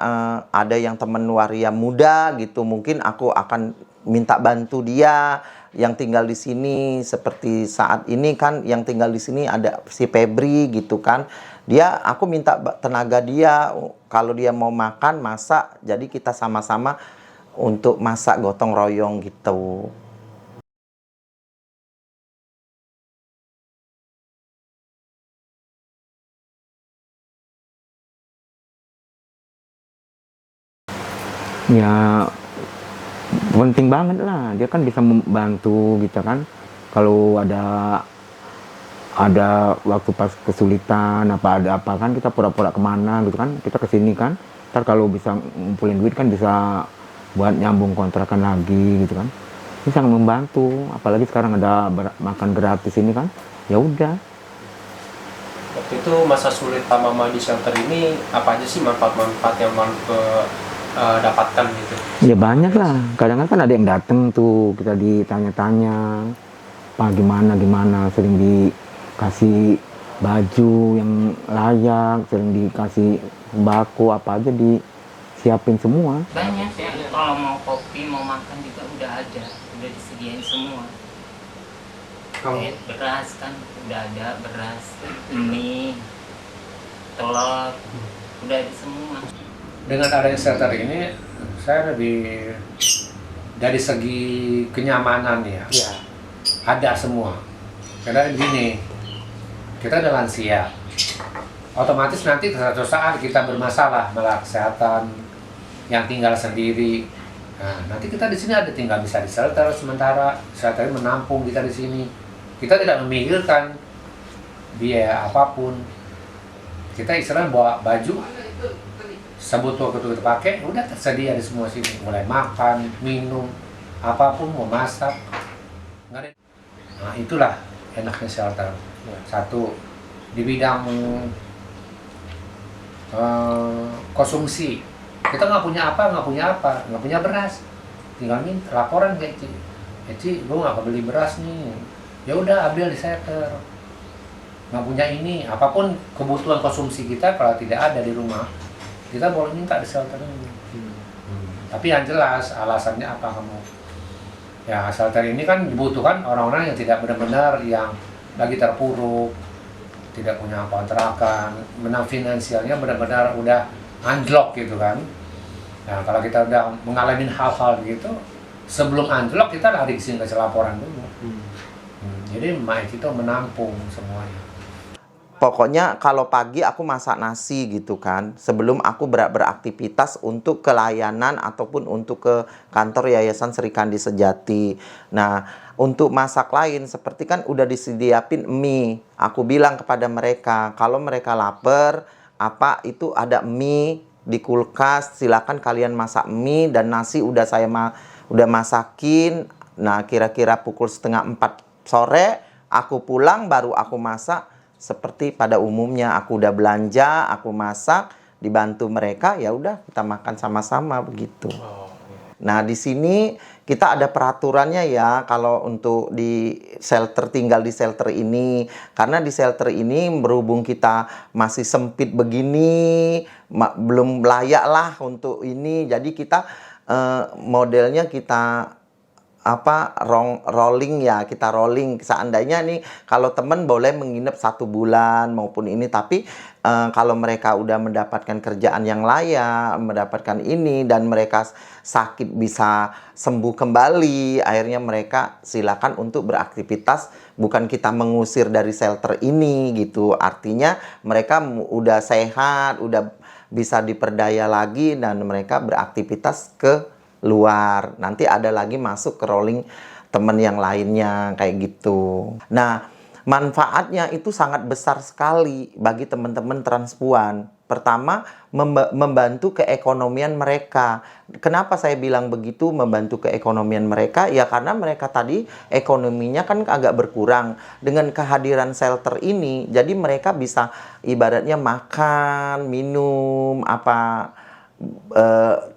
ada yang teman waria muda gitu, mungkin aku akan minta bantu dia yang tinggal di sini seperti saat ini kan yang tinggal di sini ada si Febri gitu kan. Aku minta tenaga dia kalau dia mau makan masak, jadi kita sama-sama untuk masak gotong royong gitu. Ya penting banget lah, dia kan bisa membantu gitu kan. Kalau ada waktu pas kesulitan ada apa kan kita pura-pura kemana gitu kan, kita kesini kan. Ntar kalau bisa ngumpulin duit kan bisa buat nyambung kontrakan lagi gitu kan. Ini sangat membantu, apalagi sekarang ada makan gratis ini kan. Ya udah. Waktu itu masa sulit Pak Mama di shelter ini apa aja sih manfaat-manfaat yang dapatkan gitu? Ya banyak lah, kadang-kadang kan ada yang datang tuh, kita ditanya-tanya Pak gimana, sering dikasih baju yang layak, sering dikasih sembako, apa aja disiapin semua. Banyak ya, kalau mau kopi, mau makan juga udah ada, udah disediain semua. Kayak beras kan, udah ada beras, mie, telur, udah ada semua. Dengan adanya shelter ini, saya lebih dari segi kenyamanan ya, ada semua. Karena gini, kita udah lansia, otomatis nanti suatu saat kita bermasalah malah kesehatan, yang tinggal sendiri. Nah, nanti kita di sini tinggal bisa di shelter sementara, shelter menampung kita di sini. Kita tidak memikirkan biaya apapun. Kita istilahnya bawa baju sebutu-butu kita pakai, udah tersedia di semua sini. Mulai makan, minum, apapun mau masak. Nah itulah enaknya shelter. Satu, di bidang konsumsi. Kita nggak punya beras. Tinggal minta laporan ke Eci, gue nggak kebeli beras nih. Ya udah ambil di shelter. Nggak punya ini, apapun kebutuhan konsumsi kita kalau tidak ada di rumah, kita boleh minta di shelter ini. Tapi yang jelas alasannya apa kamu? Ya shelter ini kan dibutuhkan orang-orang yang tidak benar-benar yang lagi terpuruk, tidak punya kontrakan, menang finansialnya benar-benar udah anjlok gitu kan. Nah kalau kita udah mengalami hal-hal gitu, sebelum anjlok kita lari ke sini kasih laporan dulu. Jadi Mike itu menampung semuanya. Pokoknya kalau pagi aku masak nasi gitu kan, sebelum aku beraktivitas untuk kelayanan ataupun untuk ke kantor Yayasan Serikandi Sejati. Nah, untuk masak lain seperti kan udah disediain mie. Aku bilang kepada mereka, kalau mereka lapar, apa itu ada mie di kulkas, silakan kalian masak mie dan nasi udah saya udah masakin. Nah, kira-kira pukul 3:30 sore aku pulang baru aku masak. Seperti pada umumnya aku udah belanja, aku masak, dibantu mereka, ya udah kita makan sama-sama begitu. Nah, di sini kita ada peraturannya ya kalau untuk di shelter, tinggal di shelter ini. Karena di shelter ini berhubung kita masih sempit begini, belum layak lah untuk ini. Jadi kita modelnya kita rolling ya, kita rolling. Seandainya nih kalau temen boleh menginap 1 bulan maupun ini, tapi kalau mereka udah mendapatkan kerjaan yang layak, mendapatkan ini dan mereka sakit bisa sembuh kembali, akhirnya mereka silakan untuk beraktivitas, bukan kita mengusir dari shelter ini gitu. Artinya mereka udah sehat, udah bisa diperdaya lagi dan mereka beraktivitas ke luar. Nanti ada lagi masuk ke rolling teman yang lainnya kayak gitu. Nah, manfaatnya itu sangat besar sekali bagi teman-teman transpuan. Pertama, membantu keekonomian mereka. Kenapa saya bilang begitu, membantu keekonomian mereka? Ya karena mereka tadi ekonominya kan agak berkurang. Dengan kehadiran shelter ini, jadi mereka bisa ibaratnya makan, minum,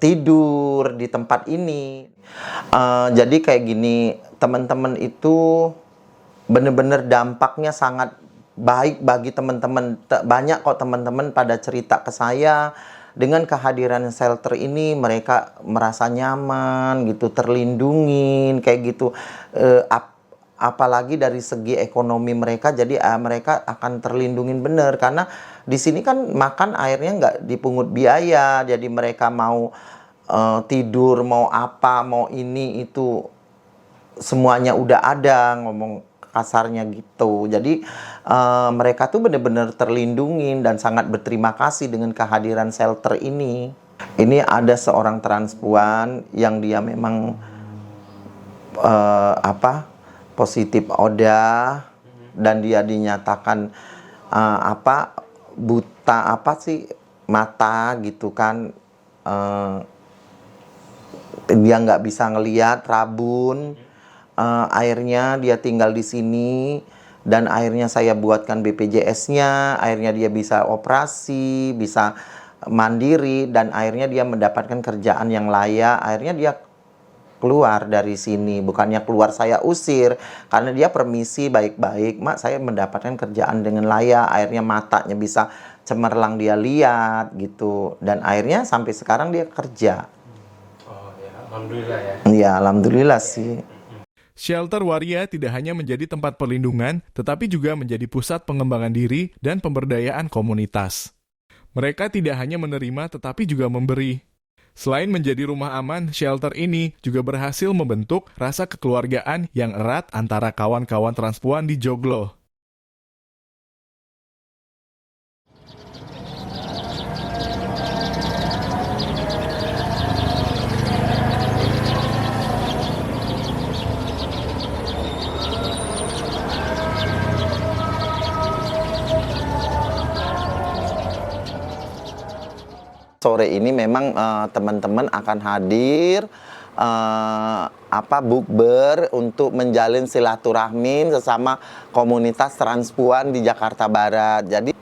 tidur di tempat ini. Jadi kayak gini, teman-teman itu benar-benar dampaknya sangat baik bagi teman-teman. Banyak kok teman-teman pada cerita ke saya, dengan kehadiran shelter ini mereka merasa nyaman gitu, terlindungin kayak gitu. Apalagi dari segi ekonomi mereka, jadi mereka akan terlindungin bener, karena di sini kan makan airnya nggak dipungut biaya, jadi mereka mau tidur, mau apa, mau ini itu semuanya udah ada, ngomong kasarnya gitu. Jadi mereka tuh bener-bener terlindungin dan sangat berterima kasih dengan kehadiran shelter ini. Ini ada seorang transpuan yang dia memang positif ODA, dan dia dinyatakan buta mata gitu kan, dia nggak bisa ngelihat, rabun. Akhirnya dia tinggal di sini, dan akhirnya saya buatkan BPJS-nya, akhirnya dia bisa operasi, bisa mandiri, dan akhirnya dia mendapatkan kerjaan yang layak. Akhirnya dia keluar dari sini, bukannya keluar saya usir, karena dia permisi baik-baik, Mak, saya mendapatkan kerjaan dengan layak. Akhirnya matanya bisa cemerlang, dia lihat gitu, dan akhirnya sampai sekarang dia kerja. Oh ya, alhamdulillah ya. Iya, alhamdulillah sih. Shelter Waria tidak hanya menjadi tempat perlindungan, tetapi juga menjadi pusat pengembangan diri dan pemberdayaan komunitas. Mereka tidak hanya menerima, tetapi juga memberi. Selain menjadi rumah aman, shelter ini juga berhasil membentuk rasa kekeluargaan yang erat antara kawan-kawan transpuan di Joglo. Sore ini memang teman-teman akan hadir bukber untuk menjalin silaturahmi sesama komunitas transpuan di Jakarta Barat. Jadi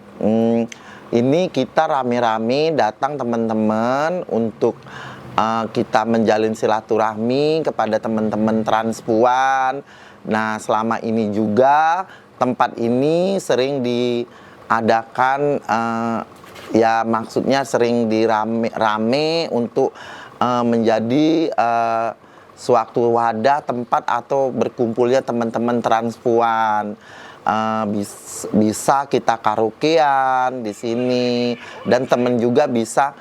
ini kita rame-rame datang teman-teman untuk kita menjalin silaturahmi kepada teman-teman transpuan. Nah, selama ini juga tempat ini sering diadakan ya maksudnya sering dirame untuk menjadi suatu wadah tempat atau berkumpulnya teman-teman transpuan. Bisa kita karaokean di sini, dan teman juga bisa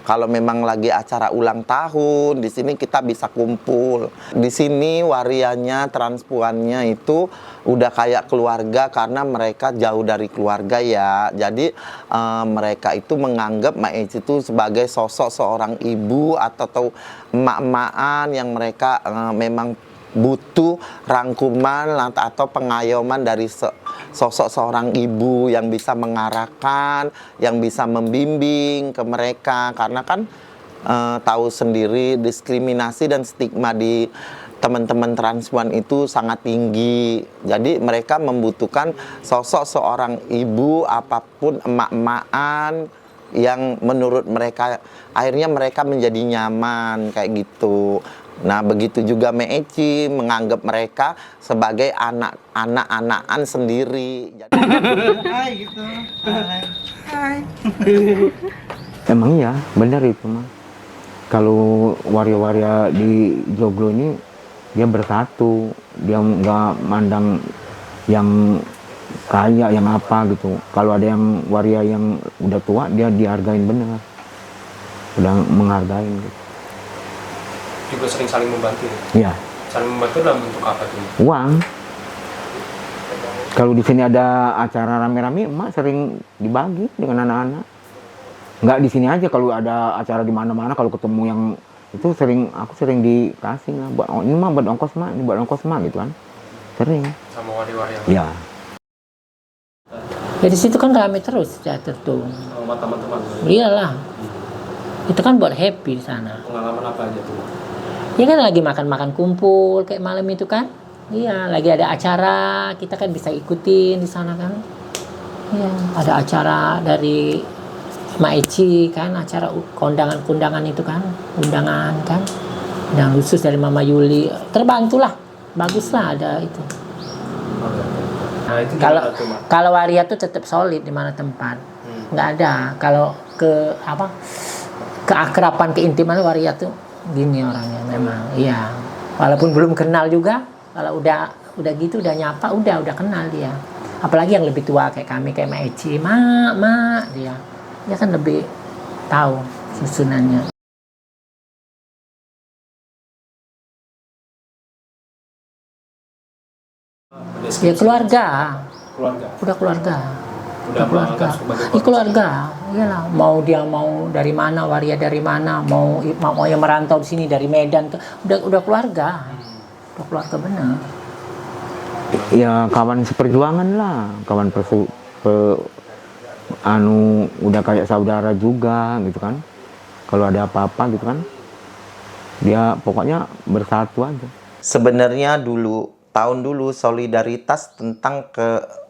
kalau memang lagi acara ulang tahun di sini kita bisa kumpul. Di sini warianya, transpuannya itu udah kayak keluarga karena mereka jauh dari keluarga ya. Jadi mereka itu menganggap Mak Eci itu sebagai sosok seorang ibu atau emak-emakan yang mereka memang butuh rangkuman atau pengayoman dari sosok seorang ibu yang bisa mengarahkan, yang bisa membimbing ke mereka. Karena kan tahu sendiri diskriminasi dan stigma di teman-teman transpuan itu sangat tinggi. Jadi mereka membutuhkan sosok seorang ibu apapun emak-emakan yang menurut mereka akhirnya mereka menjadi nyaman kayak gitu. Nah, begitu juga Mak Eci menganggap mereka sebagai anak-anakan sendiri. Hai gitu. Hai. Emang ya, benar itu mah. Kalau waria-waria di Joglo ini dia bersatu, dia nggak mandang yang kaya, yang apa gitu. Kalau ada yang waria yang udah tua, dia dihargain benar, udah menghargain gitu. Juga sering saling membantu ya? Iya. Saling membantu dalam bentuk apa tuh? Uang. Kalau di sini ada acara rame-rame, emak sering dibagi dengan anak-anak. Nggak di sini aja, kalau ada acara di mana-mana, kalau ketemu yang itu aku sering dikasih lah. Ini mah buat ongkos mak, ini buat ongkos mak gitu kan. Sering. Sama wari-wari yang Ya. Ya di situ kan rame terus teater tuh. sama teman-teman. Iyalah. Itu kan buat happy di sana. Pengalaman apa aja tuh? Ya kan lagi makan-makan kumpul kayak malam itu kan. Iya, lagi ada acara, kita kan bisa ikutin di sana kan. Iya, ada acara dari Ma Eci kan, acara kondangan-kondangan itu kan, undangan kan. Undangan khusus dari Mama Yuli. Terbantulah. Baguslah ada itu. Nah, itu Kalau gimana tuh, Mak? kalau waria tuh tetap solid di mana tempat. Nggak ada. Kalau keakraban, keintiman waria tuh gini orangnya memang. Iya. Walaupun belum kenal juga, kalau udah gitu udah nyapa, udah kenal dia. Apalagi yang lebih tua kayak kami, kayak Mak Eci, mak dia kan lebih tahu susunannya. Ya keluarga. Udah keluarga. Udah keluarga. sebagai Ya keluarga. Iyalah, mau dari mana, waria dari mana, mau yang merantau di sini dari Medan tuh, udah keluarga. Udah keluarga benar. Ya kawan seperjuangan lah, kawan udah kayak saudara juga gitu kan. Kalau ada apa-apa gitu kan, dia pokoknya bersatu aja. Sebenarnya tahun dulu solidaritas tentang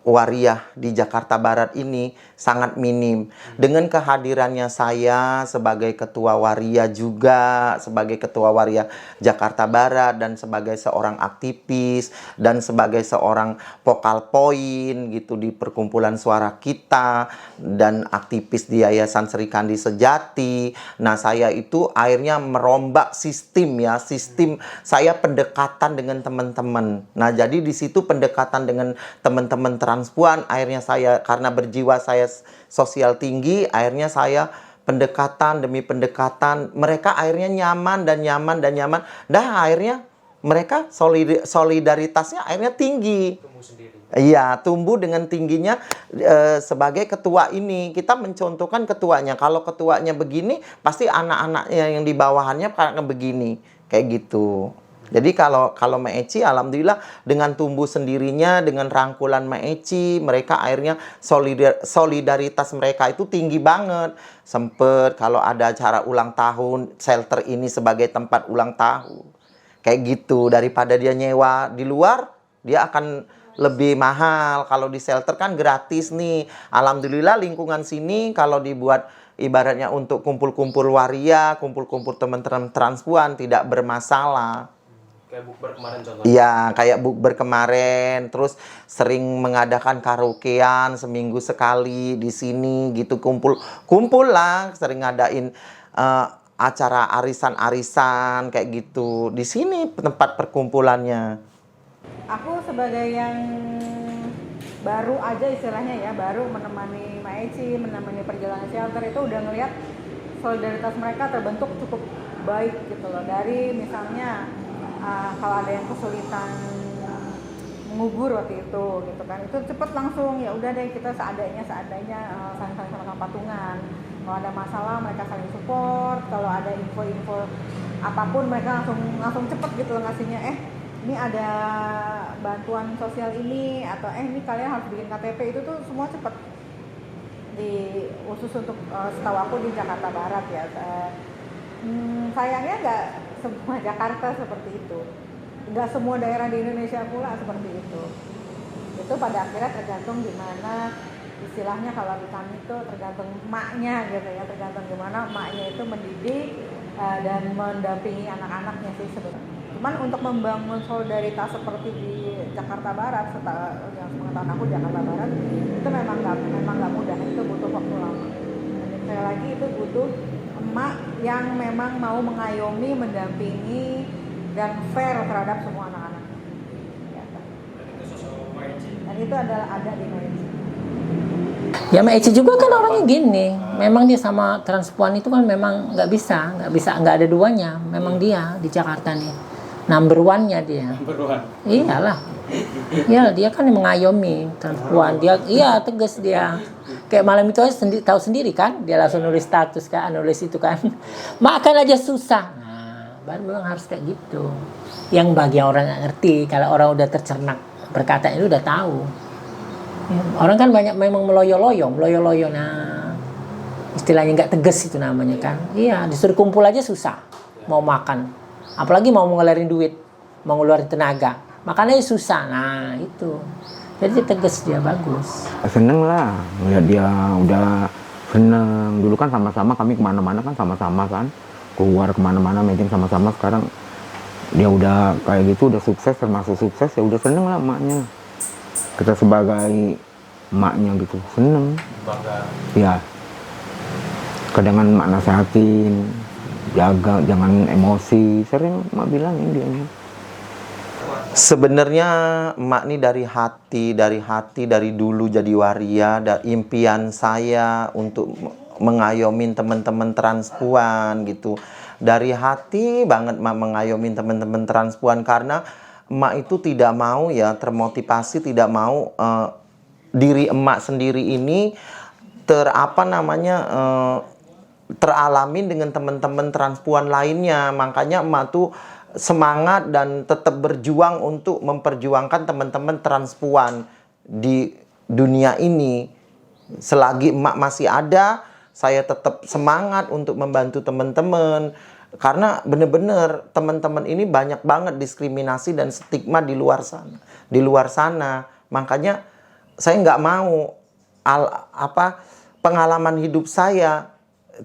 waria di Jakarta Barat ini sangat minim. Dengan kehadirannya saya sebagai ketua waria juga, sebagai ketua waria Jakarta Barat, dan sebagai seorang aktivis, dan sebagai seorang vokal poin gitu di perkumpulan suara kita, dan aktivis di Yayasan Sri Kandi Sejati. Nah, saya itu akhirnya merombak sistem saya pendekatan dengan teman-teman. Nah, jadi di situ pendekatan dengan teman-teman transpuan, akhirnya saya karena berjiwa saya sosial tinggi, akhirnya saya pendekatan demi pendekatan, mereka akhirnya nyaman. Akhirnya mereka solidaritasnya akhirnya tinggi. Iya, tumbuh dengan tingginya. Sebagai ketua ini kita mencontohkan ketuanya. Kalau ketuanya begini, pasti anak-anaknya yang di bawahannya akan begini, kayak gitu. Jadi kalau Mak Eci, alhamdulillah dengan tumbuh sendirinya, dengan rangkulan Mak Eci, mereka akhirnya solidaritas mereka itu tinggi banget. Sempet kalau ada acara ulang tahun, shelter ini sebagai tempat ulang tahun. Kayak gitu, daripada dia nyewa di luar, dia akan lebih mahal. Kalau di shelter kan gratis nih. Alhamdulillah lingkungan sini kalau dibuat ibaratnya untuk kumpul-kumpul waria, kumpul-kumpul teman-teman transpuan tidak bermasalah. Kayak bukber kemarin contohnya. Iya, kayak bukber kemarin, terus sering mengadakan karaokean seminggu sekali di sini gitu, kumpul lah, sering ngadain acara arisan-arisan kayak gitu. Di sini tempat perkumpulannya. Aku sebagai yang baru aja istilahnya ya, baru menemani Mak Eci, menemani perjalanan shelter itu udah ngelihat solidaritas mereka terbentuk cukup baik gitu loh. Dari misalnya kalau ada yang kesulitan mengubur waktu itu gitu kan, itu cepet langsung ya udah deh kita seadanya saling patungan. Kalau ada masalah mereka saling support, kalau ada info-info apapun mereka langsung cepet gitu loh ngasihnya. Ini ada bantuan sosial ini, atau ini kalian harus bikin KTP, itu tuh semua cepet. Khusus untuk setahu aku di Jakarta Barat ya. Sayangnya nggak semua Jakarta seperti itu, nggak semua daerah di Indonesia pula seperti itu. Itu pada akhirnya tergantung gimana istilahnya, kalau di kami itu tergantung maknya gitu ya, tergantung gimana maknya itu mendidik dan mendampingi anak-anaknya sih sebenarnya. Cuman untuk membangun solidaritas seperti di Jakarta Barat, yang sepengetahuan aku Jakarta Barat itu memang nggak mudah, itu butuh waktu lama. Dan sekali lagi itu butuh emak yang memang mau mengayomi, mendampingi, dan fair terhadap semua anak-anak. Ya, dan itu adalah ada di Mak Eci. Ya Mak Eci juga kan orangnya gini. Memang dia sama transpuan itu kan memang nggak ada duanya. Memang dia di Jakarta nih number one-nya dia. Iyalah. Ya dia kan mengayomi transpuan. Dia tegas dia. Kayak malam itu aja tahu sendiri kan, dia langsung nulis status kan, nulis itu kan. Makan aja susah. Nah, baru memang harus kayak gitu. Yang bagi orang nggak ngerti, kalau orang udah tercernak berkata itu udah tahu. Ya, orang kan banyak memang meloyo-loyo. Nah, istilahnya nggak tegas itu namanya kan. Iya, disuruh kumpul aja susah mau makan. Apalagi mau ngeluarin duit, mau ngeluarin tenaga. Makannya susah. Nah, itu. Jadi tegas dia, bagus. Seneng lah, ngeliat dia udah seneng. Dulu kan sama-sama kami kemana-mana kan sama-sama kan. Keluar kemana-mana meeting sama-sama. Sekarang dia udah kayak gitu, udah sukses, termasuk sukses, ya udah seneng lah emaknya. Kita sebagai emaknya gitu, seneng. Bangga. Ya, kadang emak nasihatin, jaga, jangan emosi. Sering emak bilangin dia. Sebenarnya emak nih dari hati dari dulu jadi waria, impian saya untuk mengayomin teman-teman transpuan gitu. Dari hati banget emak mengayomin teman-teman transpuan, karena emak itu tidak mau ya, termotivasi tidak mau diri emak sendiri ini teralamin dengan teman-teman transpuan lainnya. Makanya emak tuh semangat dan tetap berjuang untuk memperjuangkan teman-teman transpuan di dunia ini. Selagi emak masih ada, saya tetap semangat untuk membantu teman-teman. Karena benar-benar teman-teman ini banyak banget diskriminasi dan stigma di luar sana. Makanya saya nggak mau pengalaman hidup saya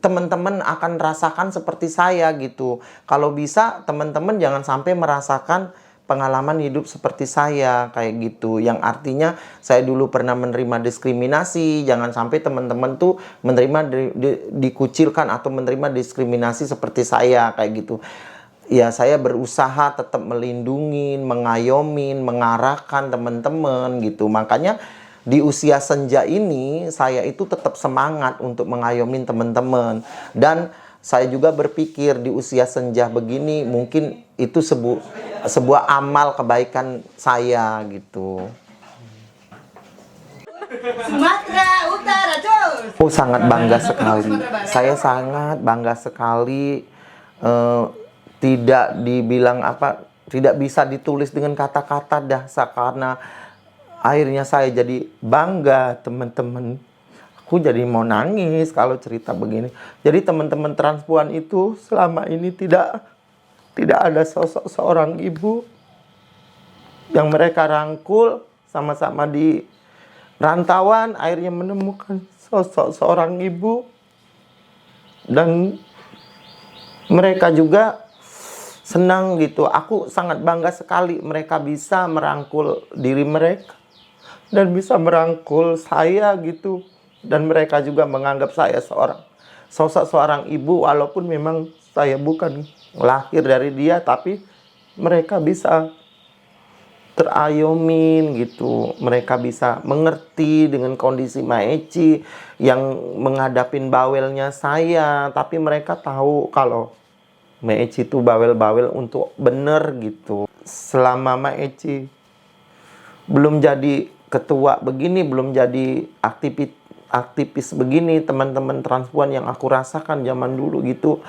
teman-teman akan rasakan seperti saya gitu. Kalau bisa teman-teman jangan sampai merasakan pengalaman hidup seperti saya kayak gitu. Yang artinya saya dulu pernah menerima diskriminasi, jangan sampai teman-teman tuh menerima dikucilkan atau menerima diskriminasi seperti saya kayak gitu. Ya, saya berusaha tetap melindungi, mengayomin, mengarahkan teman-teman gitu. Makanya di usia senja ini saya itu tetap semangat untuk mengayomin teman-teman. Dan saya juga berpikir di usia senja begini mungkin itu sebuah amal kebaikan saya gitu. Sumatera Utara, cus. Oh, sangat bangga sekali. Saya sangat bangga sekali. Tidak dibilang tidak bisa ditulis dengan kata-kata dah, karena akhirnya saya jadi bangga, teman-teman. Aku jadi mau nangis kalau cerita begini. Jadi teman-teman transpuan itu selama ini tidak ada sosok seorang ibu yang mereka rangkul sama-sama di rantauan, akhirnya menemukan sosok seorang ibu. Dan mereka juga senang gitu. Aku sangat bangga sekali mereka bisa merangkul diri mereka dan bisa merangkul saya gitu. Dan mereka juga menganggap saya sosok seorang ibu, walaupun memang saya bukan lahir dari dia, tapi mereka bisa terayomin gitu. Mereka bisa mengerti dengan kondisi Maeci yang menghadapin bawelnya saya, tapi mereka tahu kalau Maeci itu bawel-bawel untuk bener gitu. Selama Maeci belum jadi ketua begini, belum jadi aktivis begini, teman-teman transpuan yang aku rasakan zaman dulu gitu,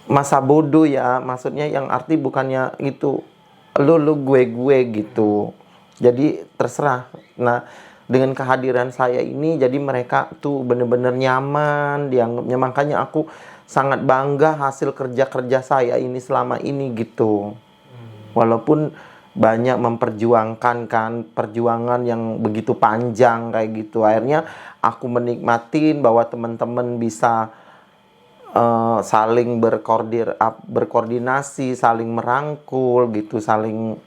masa bodoh ya, maksudnya yang arti bukannya gitu lu gue gitu. Jadi terserah. Nah, dengan kehadiran saya ini jadi mereka tuh bener-bener nyaman dianggapnya. Makanya aku sangat bangga hasil kerja saya ini selama ini gitu. Walaupun banyak memperjuangkan perjuangan yang begitu panjang kayak gitu, akhirnya aku menikmatin bahwa teman-teman bisa saling berkoordinasi, saling merangkul gitu, saling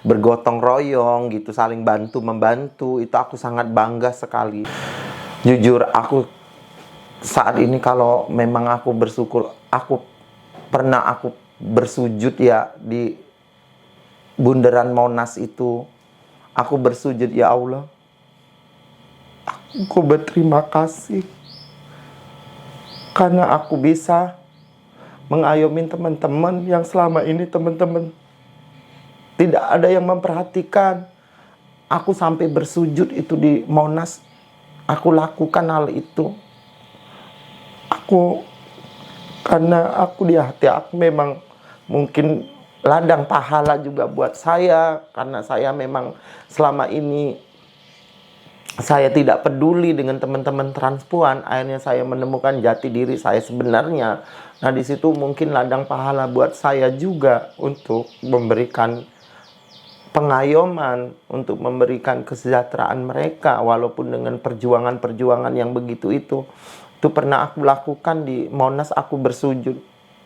bergotong royong gitu, saling bantu membantu. Itu aku sangat bangga sekali. Jujur aku saat ini kalau memang aku bersyukur, aku bersujud ya di bundaran Monas itu. Aku bersujud, ya Allah, aku berterima kasih karena aku bisa mengayomin teman-teman yang selama ini teman-teman tidak ada yang memperhatikan. Aku sampai bersujud itu di Monas. Aku lakukan hal itu. Karena aku di hati aku memang mungkin ladang pahala juga buat saya, karena saya memang selama ini saya tidak peduli dengan teman-teman transpuan. Akhirnya saya menemukan jati diri saya sebenarnya. Nah, di situ mungkin ladang pahala buat saya juga untuk memberikan pengayoman, untuk memberikan kesejahteraan mereka, walaupun dengan perjuangan-perjuangan yang begitu itu pernah aku lakukan di Monas. Aku bersujud,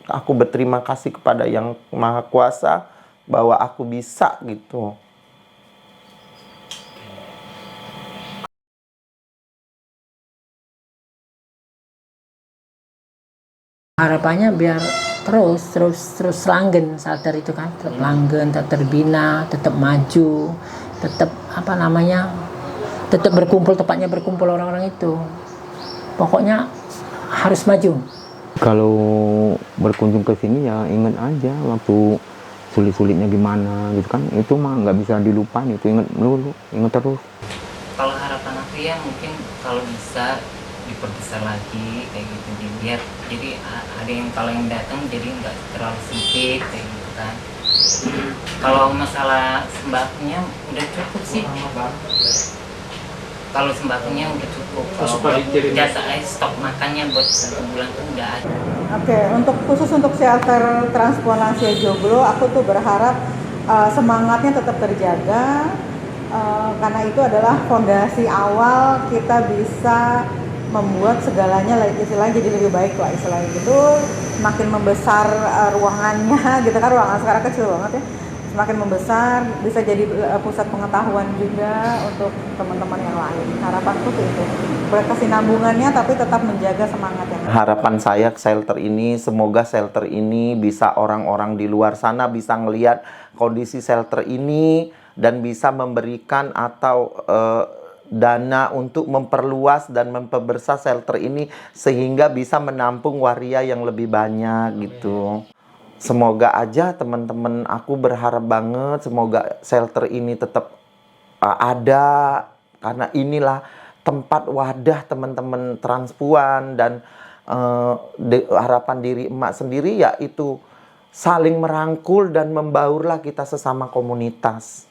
aku berterima kasih kepada Yang Maha Kuasa bahwa aku bisa gitu. Harapannya biar terus langgeng Salter itu kan, tetap langgeng, tetap terbina, tetap maju, tetap tetap berkumpul, tepatnya berkumpul orang-orang itu. Pokoknya harus maju. Kalau berkunjung ke sini ya ingat aja waktu sulit-sulitnya gimana gitu kan, itu mah nggak bisa dilupain, itu ingat dulu, ingat terus. Kalau harapan aku ya mungkin kalau bisa diperbesar lagi kayak gitu, biar jadi ada yang kalau yang datang jadi nggak terlalu sempit kayak gitu kan. Kalau masalah sembakonya udah cukup sih. Kalau sembakonya udah cukup. Kalau jasa stok makannya buat 1 bulan tuh udah ada. Oke, khusus untuk shelter transpuan lansia Joglo, aku tuh berharap semangatnya tetap terjaga, karena itu adalah fondasi awal kita bisa membuat segalanya istilahnya jadi lebih baik lah, istilahnya gitu. Semakin membesar ruangannya gitu kan, ruangan sekarang kecil banget ya, semakin membesar bisa jadi pusat pengetahuan juga untuk teman-teman yang lain. Harapanku tuh itu berkesinambungannya tapi tetap menjaga semangatnya. Harapan saya ke shelter ini, semoga shelter ini bisa orang-orang di luar sana bisa ngelihat kondisi shelter ini dan bisa memberikan atau dana untuk memperluas dan memperbesar shelter ini sehingga bisa menampung waria yang lebih banyak gitu. Semoga aja teman-teman, aku berharap banget semoga shelter ini tetap ada, karena inilah tempat wadah teman-teman transpuan. Dan harapan diri emak sendiri yaitu saling merangkul dan membaurlah kita sesama komunitas.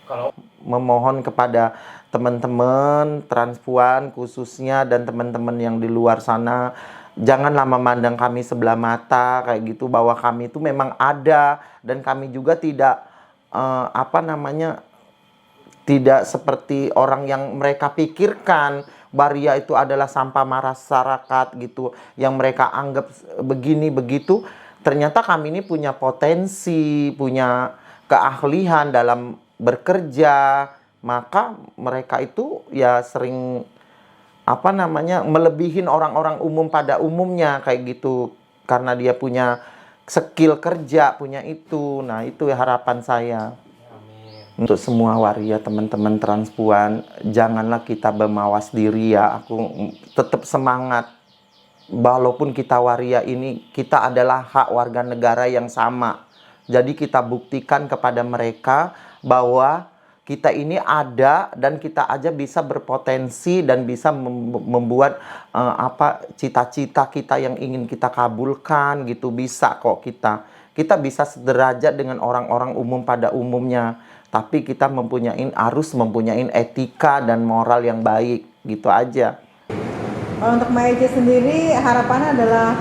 Kalau Memohon kepada teman-teman transpuan khususnya dan teman-teman yang di luar sana, janganlah memandang kami sebelah mata kayak gitu, bahwa kami itu memang ada dan kami juga tidak tidak seperti orang yang mereka pikirkan waria itu adalah sampah masyarakat gitu, yang mereka anggap begini begitu. Ternyata kami ini punya potensi, punya keahlian dalam bekerja, maka mereka itu ya sering melebihin orang-orang umum pada umumnya kayak gitu, karena dia punya skill kerja, punya itu. Nah, itu harapan saya. Amin. Untuk semua waria, teman-teman transpuan, janganlah kita bermawas diri ya. Aku tetap semangat. Walaupun kita waria ini, kita adalah hak warga negara yang sama. Jadi kita buktikan kepada mereka bahwa kita ini ada dan kita aja bisa berpotensi dan bisa membuat cita-cita kita yang ingin kita kabulkan gitu. Bisa kok kita bisa sederajat dengan orang-orang umum pada umumnya, tapi kita harus mempunyai etika dan moral yang baik gitu aja. Untuk Mbak Eci sendiri harapannya adalah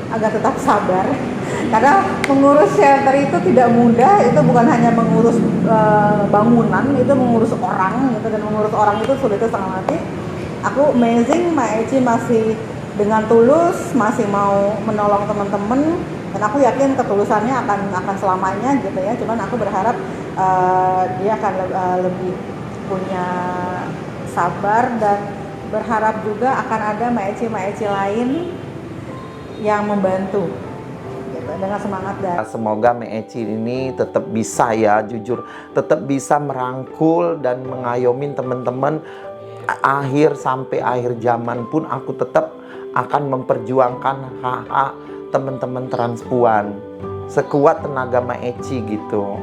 agar tetap sabar, karena mengurus shelter itu tidak mudah. Itu bukan hanya mengurus bangunan, itu mengurus orang gitu, dan mengurus orang itu sulitnya setengah mati. Aku amazing Mbak Eci masih dengan tulus masih mau menolong teman-teman, dan aku yakin ketulusannya akan selamanya gitu ya. Cuman aku berharap dia akan lebih punya sabar, dan berharap juga akan ada Mbak Eci lain yang membantu gitu, dengan semangat. Dan semoga Mbak Eci ini tetap bisa ya, jujur tetap bisa merangkul dan mengayomin teman-teman. Sampai akhir zaman pun aku tetap akan memperjuangkan hak-hak teman-teman transpuan sekuat tenaga Mbak Eci gitu.